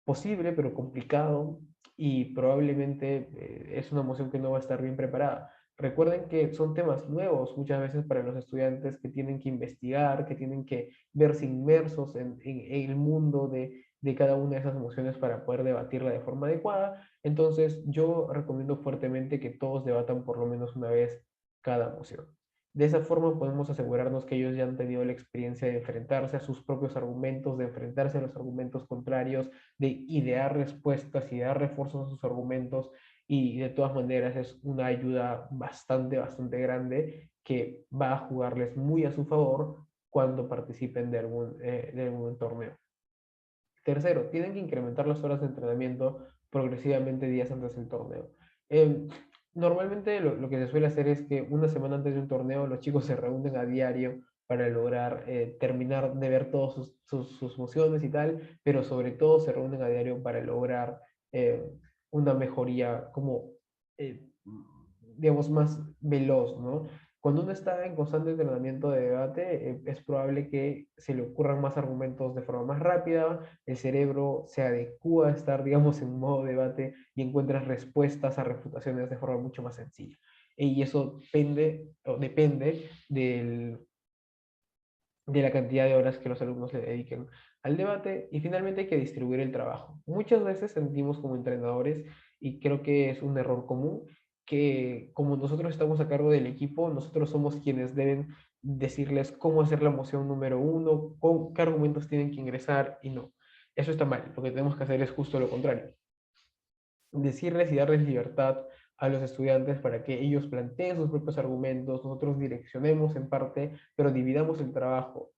posible, pero complicado. Y probablemente es una emoción que no va a estar bien preparada. Recuerden que son temas nuevos muchas veces para los estudiantes que tienen que investigar, que tienen que verse inmersos en el mundo de cada una de esas emociones para poder debatirla de forma adecuada. Entonces, yo recomiendo fuertemente que todos debatan por lo menos una vez cada emoción. De esa forma podemos asegurarnos que ellos ya han tenido la experiencia de enfrentarse a sus propios argumentos, de enfrentarse a los argumentos contrarios, de idear respuestas y dar refuerzos a sus argumentos y de todas maneras es una ayuda bastante grande que va a jugarles muy a su favor cuando participen de algún torneo. Tercero, tienen que incrementar las horas de entrenamiento progresivamente días antes del torneo. Eh, Normalmente lo que se suele hacer es que una semana antes de un torneo los chicos se reúnen a diario para lograr terminar de ver todas sus mociones y tal, pero sobre todo se reúnen a diario para lograr una mejoría como, eh, digamos, más veloz, ¿no? Cuando uno está en constante entrenamiento de debate, es probable que se le ocurran más argumentos de forma más rápida, el cerebro se adecua a estar, digamos, en modo debate y encuentras respuestas a refutaciones de forma mucho más sencilla. Y eso depende de la cantidad de horas que los alumnos le dediquen al debate y finalmente hay que distribuir el trabajo. Muchas veces sentimos como entrenadores, y creo que es un error común, que como nosotros estamos a cargo del equipo, nosotros somos quienes deben decirles cómo hacer la moción número uno, qué argumentos tienen que ingresar y no. Eso está mal. Lo que tenemos que hacer es justo lo contrario, decirles y darles libertad a los estudiantes para que ellos planteen sus propios argumentos, nosotros direccionemos en parte, pero dividamos el trabajo.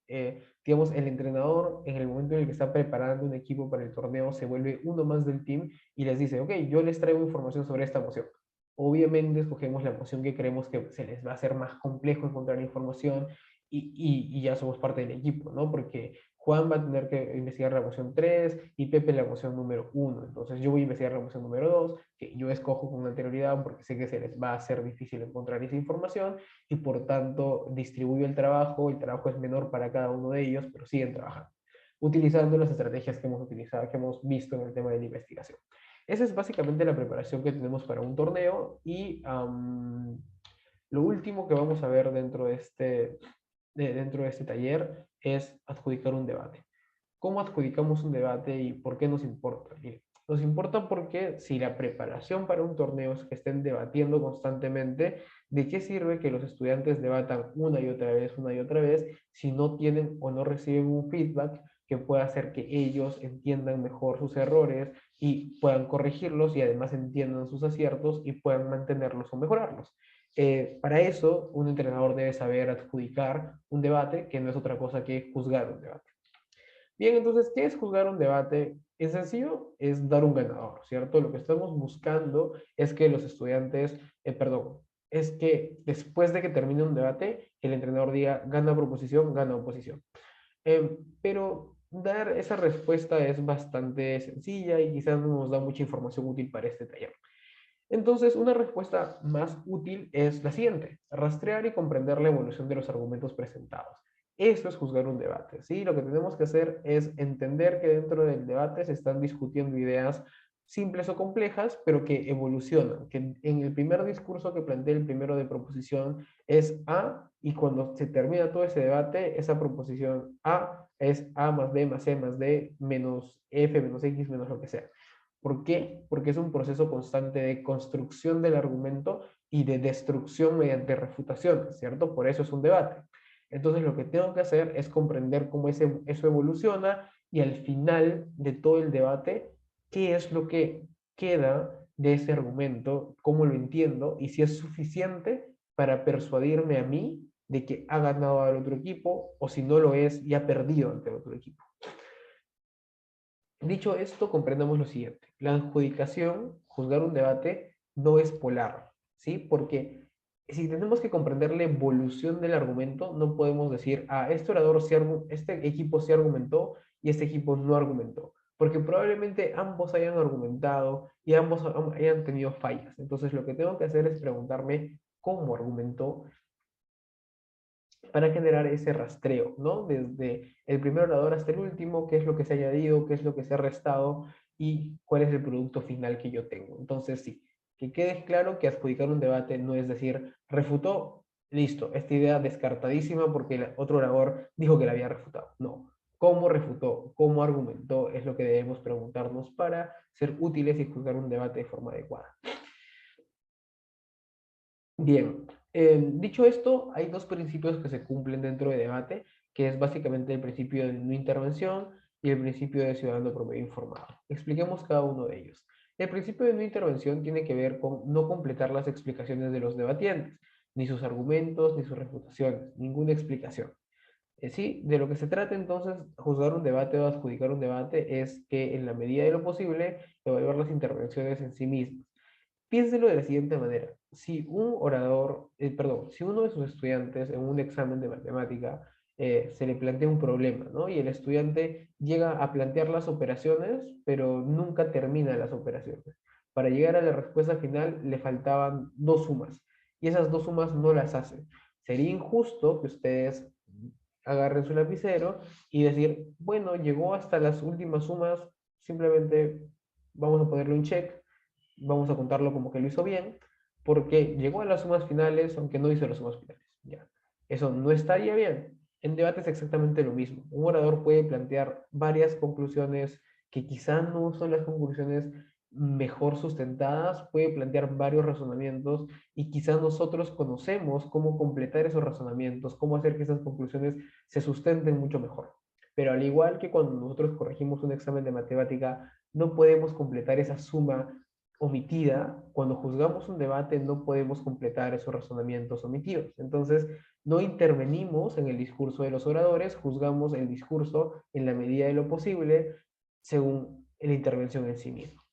Digamos, el entrenador en el momento en el que está preparando un equipo para el torneo se vuelve uno más del team y les dice, ok, yo les traigo información sobre esta moción. Obviamente escogemos la moción que creemos que se les va a hacer más complejo encontrar información y ya somos parte del equipo, ¿no? Porque Juan va a tener que investigar la moción 3 y Pepe la moción número 1. Entonces yo voy a investigar la moción número 2, que yo escojo con anterioridad porque sé que se les va a hacer difícil encontrar esa información y por tanto distribuyo el trabajo es menor para cada uno de ellos, pero siguen trabajando, utilizando las estrategias que hemos utilizado, que hemos visto en el tema de la investigación. Esa es básicamente la preparación que tenemos para un torneo y lo último que vamos a ver dentro de este taller es adjudicar un debate. ¿Cómo adjudicamos un debate y por qué nos importa? Bien, nos importa porque si la preparación para un torneo es que estén debatiendo constantemente, ¿de qué sirve que los estudiantes debatan una y otra vez, si no tienen o no reciben un feedback que pueda hacer que ellos entiendan mejor sus errores y puedan corregirlos y además entiendan sus aciertos y puedan mantenerlos o mejorarlos? Para eso, un entrenador debe saber adjudicar un debate, que no es otra cosa que juzgar un debate. Bien, entonces, ¿qué es juzgar un debate? En sencillo, es dar un ganador, ¿cierto? Lo que estamos buscando es que los estudiantes, perdón, es que después de que termine un debate, el entrenador diga, gana proposición, gana oposición. Pero dar esa respuesta es bastante sencilla y quizás no nos da mucha información útil para este taller. Entonces, una respuesta más útil es la siguiente: rastrear y comprender la evolución de los argumentos presentados. Eso es juzgar un debate, ¿sí? Lo que tenemos que hacer es entender que dentro del debate se están discutiendo ideas simples o complejas, pero que evolucionan, que en el primer discurso que planteé, el primero de proposición, es A, y cuando se termina todo ese debate, esa proposición A es A más B más C más D menos F menos X menos lo que sea. ¿Por qué? Porque es un proceso constante de construcción del argumento y de destrucción mediante refutación, ¿cierto? Por eso es un debate. Entonces lo que tengo que hacer es comprender cómo eso evoluciona y al final de todo el debate, qué es lo que queda de ese argumento, cómo lo entiendo y si es suficiente para persuadirme a mí de que ha ganado al otro equipo o si no lo es, ya ha perdido ante el otro equipo. Dicho esto, comprendamos lo siguiente. La adjudicación, juzgar un debate, no es polar, ¿sí? Porque si tenemos que comprender la evolución del argumento, no podemos decir, este equipo sí argumentó y este equipo no argumentó. Porque probablemente ambos hayan argumentado y ambos hayan tenido fallas. Entonces, lo que tengo que hacer es preguntarme cómo argumentó para generar ese rastreo, ¿no? Desde el primer orador hasta el último, qué es lo que se ha añadido, qué es lo que se ha restado y cuál es el producto final que yo tengo. Entonces, sí, que quede claro que adjudicar un debate no es decir, refutó, listo, esta idea descartadísima porque el otro orador dijo que la había refutado. No, cómo refutó, cómo argumentó es lo que debemos preguntarnos para ser útiles y juzgar un debate de forma adecuada. Bien, dicho esto, hay dos principios que se cumplen dentro de debate, que es básicamente el principio de no intervención y el principio de ciudadano promedio informado. Expliquemos cada uno de ellos. El principio de no intervención tiene que ver con no completar las explicaciones de los debatientes, ni sus argumentos, ni sus refutaciones, ninguna explicación. Sí, de lo que se trata entonces, juzgar un debate o adjudicar un debate es que en la medida de lo posible, evaluar las intervenciones en sí mismas. Piénselo de la siguiente manera. Si uno de sus estudiantes en un examen de matemática se le plantea un problema, ¿no? Y el estudiante llega a plantear las operaciones, pero nunca termina las operaciones. Para llegar a la respuesta final le faltaban dos sumas y esas dos sumas no las hace. Sería injusto que ustedes agarren su lapicero y decir, bueno, llegó hasta las últimas sumas, simplemente vamos a ponerle un check, vamos a contarlo como que lo hizo bien, porque llegó a las sumas finales, aunque no hizo las sumas finales. Ya. Eso no estaría bien. En debate es exactamente lo mismo. Un orador puede plantear varias conclusiones que quizás no son las conclusiones mejor sustentadas, puede plantear varios razonamientos y quizás nosotros conocemos cómo completar esos razonamientos, cómo hacer que esas conclusiones se sustenten mucho mejor. Pero al igual que cuando nosotros corregimos un examen de matemática, no podemos completar esa suma omitida, cuando juzgamos un debate no podemos completar esos razonamientos omitidos. Entonces, no intervenimos en el discurso de los oradores, juzgamos el discurso en la medida de lo posible según la intervención en sí misma.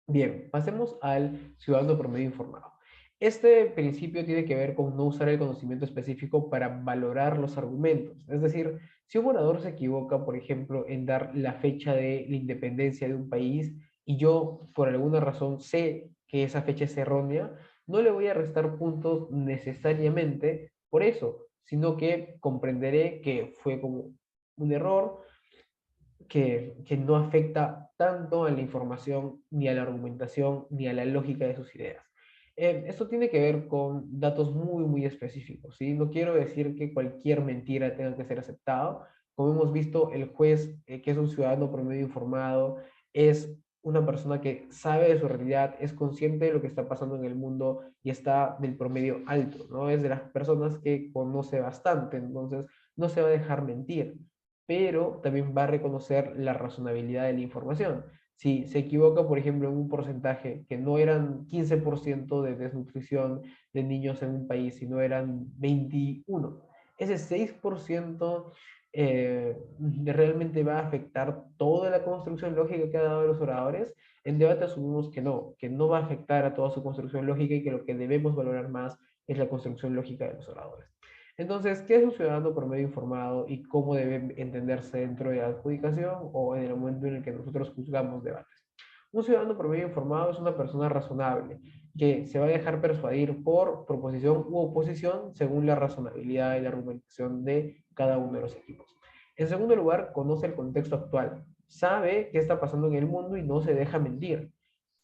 Bien, pasemos al ciudadano promedio informado. Este principio tiene que ver con no usar el conocimiento específico para valorar los argumentos. Es decir, si un orador se equivoca, por ejemplo, en dar la fecha de la independencia de un país y yo, por alguna razón, sé que esa fecha es errónea, no le voy a restar puntos necesariamente por eso, sino que comprenderé que fue como un error, que no afecta tanto a la información, ni a la argumentación, ni a la lógica de sus ideas. Esto tiene que ver con datos muy, muy específicos, ¿sí? No quiero decir que cualquier mentira tenga que ser aceptado. Como hemos visto, el juez, que es un ciudadano promedio informado, es una persona que sabe de su realidad, es consciente de lo que está pasando en el mundo y está del promedio alto, ¿no? Es de las personas que conoce bastante, entonces no se va a dejar mentir, pero también va a reconocer la razonabilidad de la información. Si se equivoca, por ejemplo, en un porcentaje que no eran 15% de desnutrición de niños en un país, sino eran 21, ese 6% realmente va a afectar toda la construcción lógica que ha dado los oradores. En debate asumimos que no va a afectar a toda su construcción lógica y que lo que debemos valorar más es la construcción lógica de los oradores. Entonces, ¿qué es un ciudadano promedio informado y cómo debe entenderse dentro de la adjudicación o en el momento en el que nosotros juzgamos debates? Un ciudadano promedio informado es una persona razonable que se va a dejar persuadir por proposición u oposición según la razonabilidad y la argumentación de cada uno de los equipos. En segundo lugar, conoce el contexto actual, sabe qué está pasando en el mundo y no se deja mentir.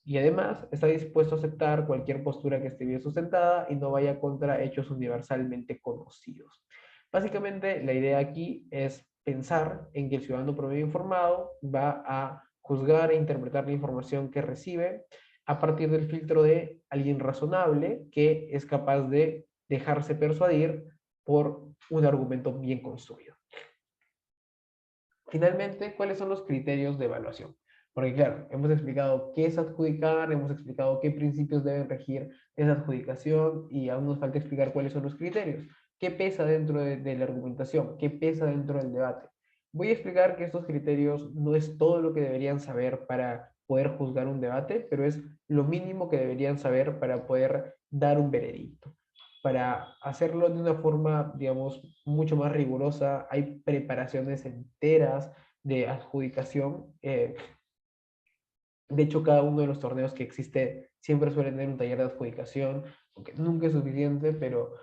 Y además está dispuesto a aceptar cualquier postura que esté bien sustentada y no vaya contra hechos universalmente conocidos. Básicamente, la idea aquí es pensar en que el ciudadano promedio informado va a juzgar e interpretar la información que recibe a partir del filtro de alguien razonable que es capaz de dejarse persuadir por un argumento bien construido. Finalmente, ¿cuáles son los criterios de evaluación? Porque claro, hemos explicado qué es adjudicar, hemos explicado qué principios deben regir esa adjudicación y aún nos falta explicar cuáles son los criterios. ¿Qué pesa dentro de la argumentación? ¿Qué pesa dentro del debate? Voy a explicar que estos criterios no es todo lo que deberían saber para poder juzgar un debate, pero es lo mínimo que deberían saber para poder dar un veredicto. Para hacerlo de una forma, digamos, mucho más rigurosa, hay preparaciones enteras de adjudicación. De hecho, cada uno de los torneos que existe siempre suele tener un taller de adjudicación, aunque nunca es suficiente, pero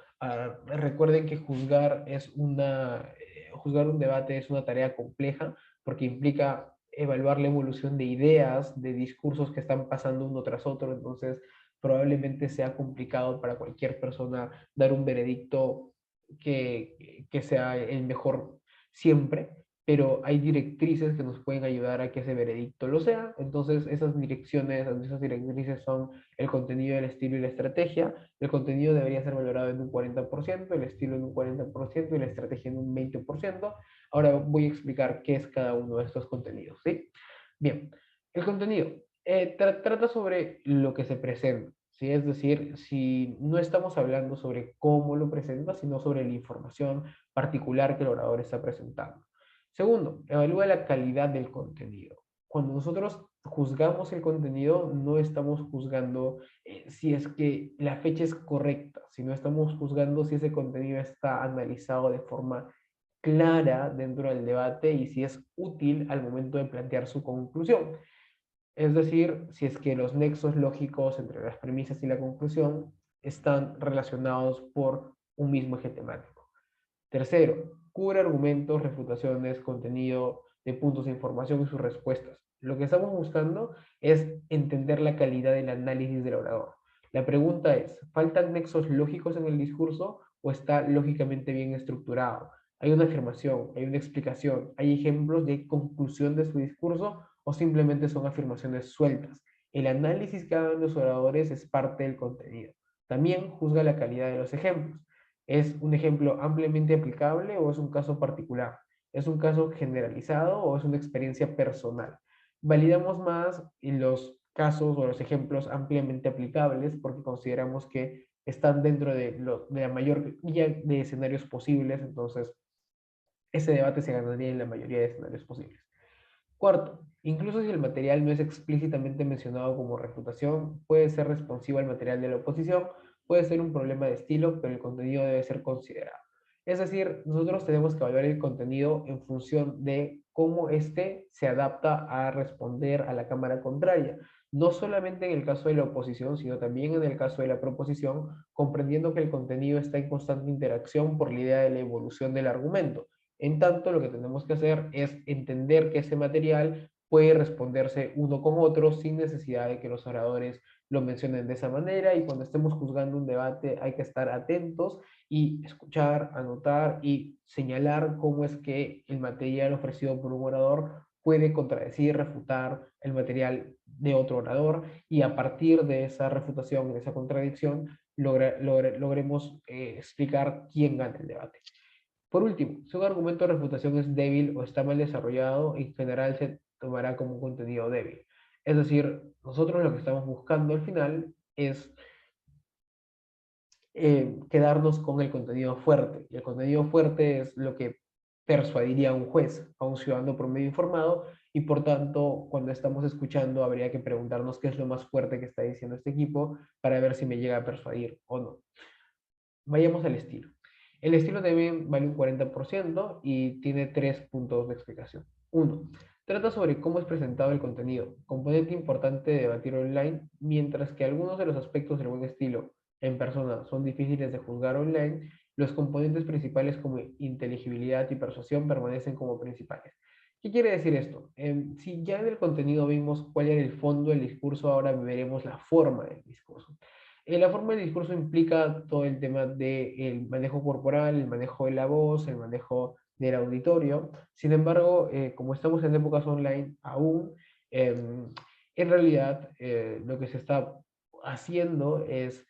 recuerden que juzgar un debate es una tarea compleja porque implica evaluar la evolución de ideas, de discursos que están pasando uno tras otro, entonces probablemente sea complicado para cualquier persona dar un veredicto que sea el mejor siempre, pero hay directrices que nos pueden ayudar a que ese veredicto lo sea. Entonces, esas directrices son el contenido, el estilo y la estrategia. El contenido debería ser valorado en un 40%, el estilo en un 40% y la estrategia en un 20%. Ahora voy a explicar qué es cada uno de estos contenidos, ¿sí? Bien, el contenido trata sobre lo que se presenta, ¿sí? Es decir, si no estamos hablando sobre cómo lo presenta, sino sobre la información particular que el orador está presentando. Segundo, evalúa la calidad del contenido. Cuando nosotros juzgamos el contenido, no estamos juzgando si es que la fecha es correcta, sino estamos juzgando si ese contenido está analizado de forma clara dentro del debate y si es útil al momento de plantear su conclusión. Es decir, si es que los nexos lógicos entre las premisas y la conclusión están relacionados por un mismo eje temático. Tercero, cubre argumentos, refutaciones, contenido de puntos de información y sus respuestas. Lo que estamos buscando es entender la calidad del análisis del orador. La pregunta es, ¿faltan nexos lógicos en el discurso o está lógicamente bien estructurado? ¿Hay una afirmación, hay una explicación, hay ejemplos de conclusión de su discurso o simplemente son afirmaciones sueltas. El análisis que hagan los oradores es parte del contenido. También juzga la calidad de los ejemplos. ¿Es un ejemplo ampliamente aplicable o es un caso particular? ¿Es un caso generalizado o es una experiencia personal? Validamos más los casos o los ejemplos ampliamente aplicables porque consideramos que están dentro de la mayoría de escenarios posibles, entonces ese debate se ganaría en la mayoría de escenarios posibles. Cuarto, incluso si el material no es explícitamente mencionado como refutación, puede ser responsivo al material de la oposición, puede ser un problema de estilo, pero el contenido debe ser considerado. Es decir, nosotros tenemos que evaluar el contenido en función de cómo éste se adapta a responder a la cámara contraria, no solamente en el caso de la oposición, sino también en el caso de la proposición, comprendiendo que el contenido está en constante interacción por la idea de la evolución del argumento. En tanto, lo que tenemos que hacer es entender que ese material puede responderse uno con otro sin necesidad de que los oradores lo mencionen de esa manera, y cuando estemos juzgando un debate hay que estar atentos y escuchar, anotar y señalar cómo es que el material ofrecido por un orador puede contradecir, refutar el material de otro orador, y a partir de esa refutación, de esa contradicción, logremos explicar quién gana el debate. Por último, si un argumento de refutación es débil o está mal desarrollado, en general se tomará como un contenido débil. Es decir, nosotros lo que estamos buscando al final es quedarnos con el contenido fuerte. Y el contenido fuerte es lo que persuadiría a un juez, a un ciudadano promedio informado, y por tanto, cuando estamos escuchando, habría que preguntarnos qué es lo más fuerte que está diciendo este equipo para ver si me llega a persuadir o no. Vayamos al estilo. El estilo también vale un 40% y tiene 3 puntos de explicación. Uno, trata sobre cómo es presentado el contenido, componente importante de debatir online, mientras que algunos de los aspectos del buen estilo en persona son difíciles de juzgar online, los componentes principales como inteligibilidad y persuasión permanecen como principales. ¿Qué quiere decir esto? Si ya en el contenido vimos cuál era el fondo del discurso, ahora veremos la forma del discurso. La forma del discurso implica todo el tema del manejo corporal, el manejo de la voz, el manejo del auditorio. Sin embargo, como estamos en épocas online aún, en realidad lo que se está haciendo es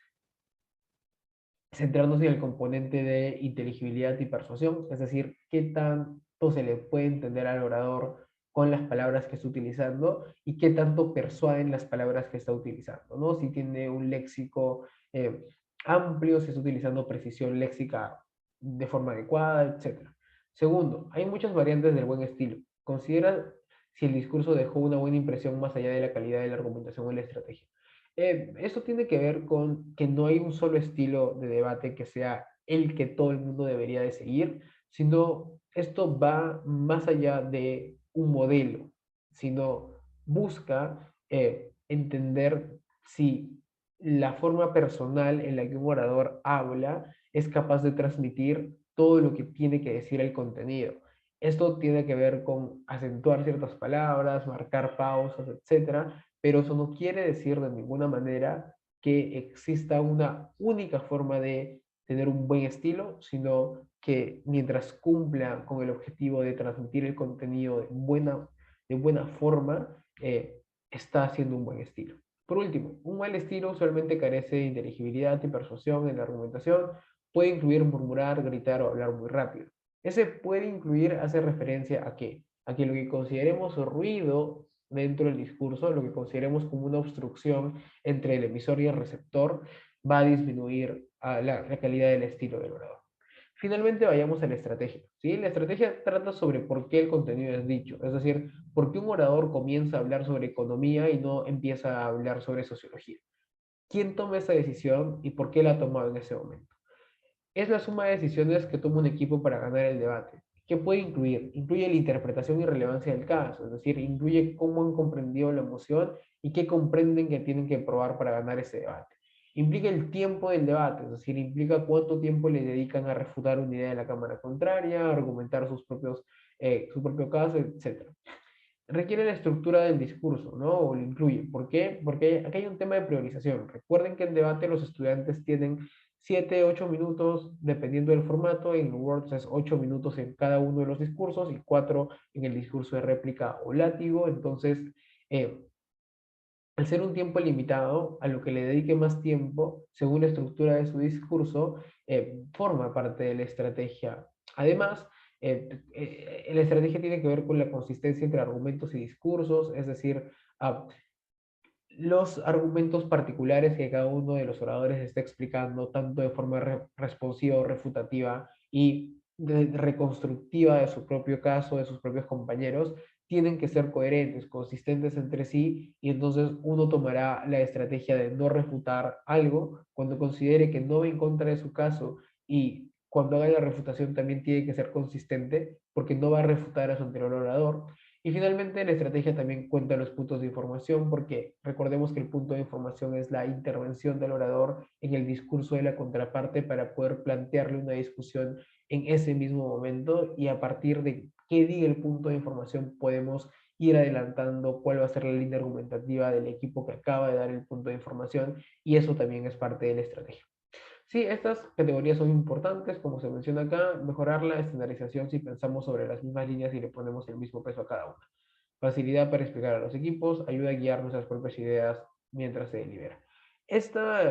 centrarnos en el componente de inteligibilidad y persuasión, es decir, qué tanto se le puede entender al orador con las palabras que está utilizando y qué tanto persuaden las palabras que está utilizando, ¿no? Si tiene un léxico amplio, si está utilizando precisión léxica de forma adecuada, etc. Segundo, hay muchas variantes del buen estilo. Considera si el discurso dejó una buena impresión más allá de la calidad de la argumentación o la estrategia. Esto tiene que ver con que no hay un solo estilo de debate que sea el que todo el mundo debería de seguir, sino esto va más allá de un modelo, sino busca entender si la forma personal en la que un orador habla es capaz de transmitir todo lo que tiene que decir el contenido. Esto tiene que ver con acentuar ciertas palabras, marcar pausas, etcétera, pero eso no quiere decir de ninguna manera que exista una única forma de tener un buen estilo, sino que mientras cumpla con el objetivo de transmitir el contenido de buena forma, está haciendo un buen estilo. Por último, un mal estilo usualmente carece de inteligibilidad y persuasión en la argumentación, puede incluir murmurar, gritar o hablar muy rápido. Ese puede incluir hace referencia a qué? A que lo que consideremos ruido dentro del discurso, lo que consideremos como una obstrucción entre el emisor y el receptor, va a disminuir la calidad del estilo del orador. Finalmente, vayamos a la estrategia, ¿sí? La estrategia trata sobre por qué el contenido es dicho, es decir, por qué un orador comienza a hablar sobre economía y no empieza a hablar sobre sociología. ¿Quién toma esa decisión y por qué la ha tomado en ese momento? Es la suma de decisiones que toma un equipo para ganar el debate. ¿Qué puede incluir? Incluye la interpretación y relevancia del caso, es decir, incluye cómo han comprendido la emoción y qué comprenden que tienen que probar para ganar ese debate. Implica el tiempo del debate, es decir, implica cuánto tiempo le dedican a refutar una idea de la cámara contraria, a argumentar su propio caso, etc. requiere la estructura del discurso, ¿no? O lo incluye. ¿Por qué? Porque aquí hay un tema de priorización. Recuerden que en debate los estudiantes tienen 7, 8 minutos, dependiendo del formato. En Words es 8 minutos en cada uno de los discursos y 4 en el discurso de réplica o látigo. Entonces, eh, al ser un tiempo limitado, a lo que le dedique más tiempo, según la estructura de su discurso, forma parte de la estrategia. Además, la estrategia tiene que ver con la consistencia entre argumentos y discursos, es decir, los argumentos particulares que cada uno de los oradores está explicando, tanto de forma responsiva o refutativa y reconstructiva de su propio caso, de sus propios compañeros, tienen que ser coherentes, consistentes entre sí, y entonces uno tomará la estrategia de no refutar algo cuando considere que no va en contra de su caso, y cuando haga la refutación también tiene que ser consistente porque no va a refutar a su anterior orador. Y finalmente, la estrategia también cuenta los puntos de información, porque recordemos que el punto de información es la intervención del orador en el discurso de la contraparte para poder plantearle una discusión en ese mismo momento, y a partir de qué diga el punto de información podemos ir adelantando cuál va a ser la línea argumentativa del equipo que acaba de dar el punto de información, y eso también es parte de la estrategia. Sí, estas categorías son importantes, como se menciona acá, mejorar la estandarización si pensamos sobre las mismas líneas y le ponemos el mismo peso a cada una. Facilidad para explicar a los equipos, ayuda a guiar nuestras propias ideas mientras se delibera. Esta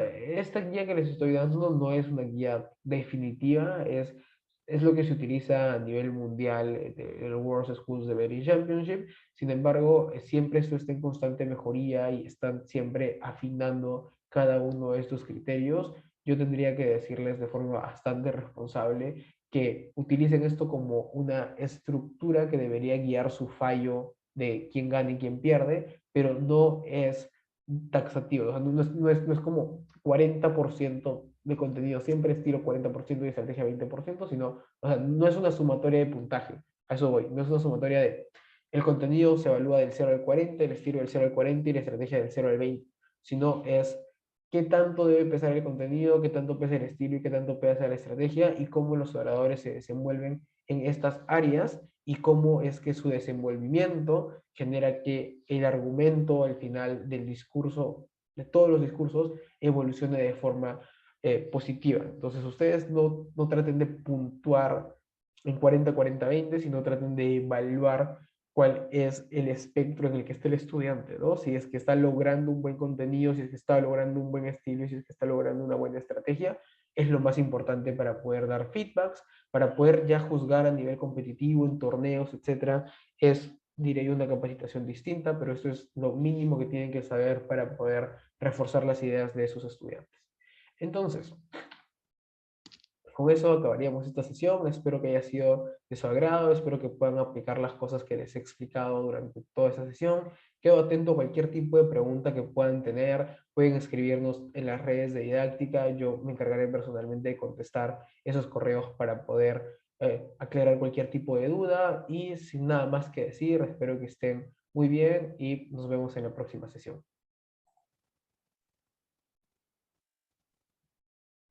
guía que les estoy dando no es una guía definitiva, es lo que se utiliza a nivel mundial del World Schools Debating Championship. Sin embargo, siempre esto está en constante mejoría y están siempre afinando cada uno de estos criterios. Yo tendría que decirles de forma bastante responsable que utilicen esto como una estructura que debería guiar su fallo de quién gana y quién pierde, pero no es taxativo. O sea, no es como 40% de contenido, siempre estilo 40% y estrategia 20%, sino, o sea, no es una sumatoria de puntaje. A eso voy. No es una sumatoria de el contenido se evalúa del 0 al 40, el estilo del 0 al 40 y la estrategia del 0 al 20, sino es qué tanto debe pesar el contenido, qué tanto pesa el estilo y qué tanto pesa la estrategia, y cómo los oradores se desenvuelven en estas áreas, y cómo es que su desenvolvimiento genera que el argumento al final del discurso, de todos los discursos, evolucione de forma positiva. Entonces ustedes no traten de puntuar en 40-40-20, sino traten de evaluar cuál es el espectro en el que está el estudiante, ¿no? Si es que está logrando un buen contenido, si es que está logrando un buen estilo, y si es que está logrando una buena estrategia, es lo más importante para poder dar feedbacks, para poder ya juzgar a nivel competitivo en torneos, etcétera. Es, diré yo, una capacitación distinta, pero esto es lo mínimo que tienen que saber para poder reforzar las ideas de sus estudiantes. Entonces, con eso acabaríamos esta sesión. Espero que haya sido de su agrado, espero que puedan aplicar las cosas que les he explicado durante toda esta sesión. Quedo atento a cualquier tipo de pregunta que puedan tener. Pueden escribirnos en las redes de didáctica. Yo me encargaré personalmente de contestar esos correos para poder aclarar cualquier tipo de duda. Y sin nada más que decir, espero que estén muy bien y nos vemos en la próxima sesión.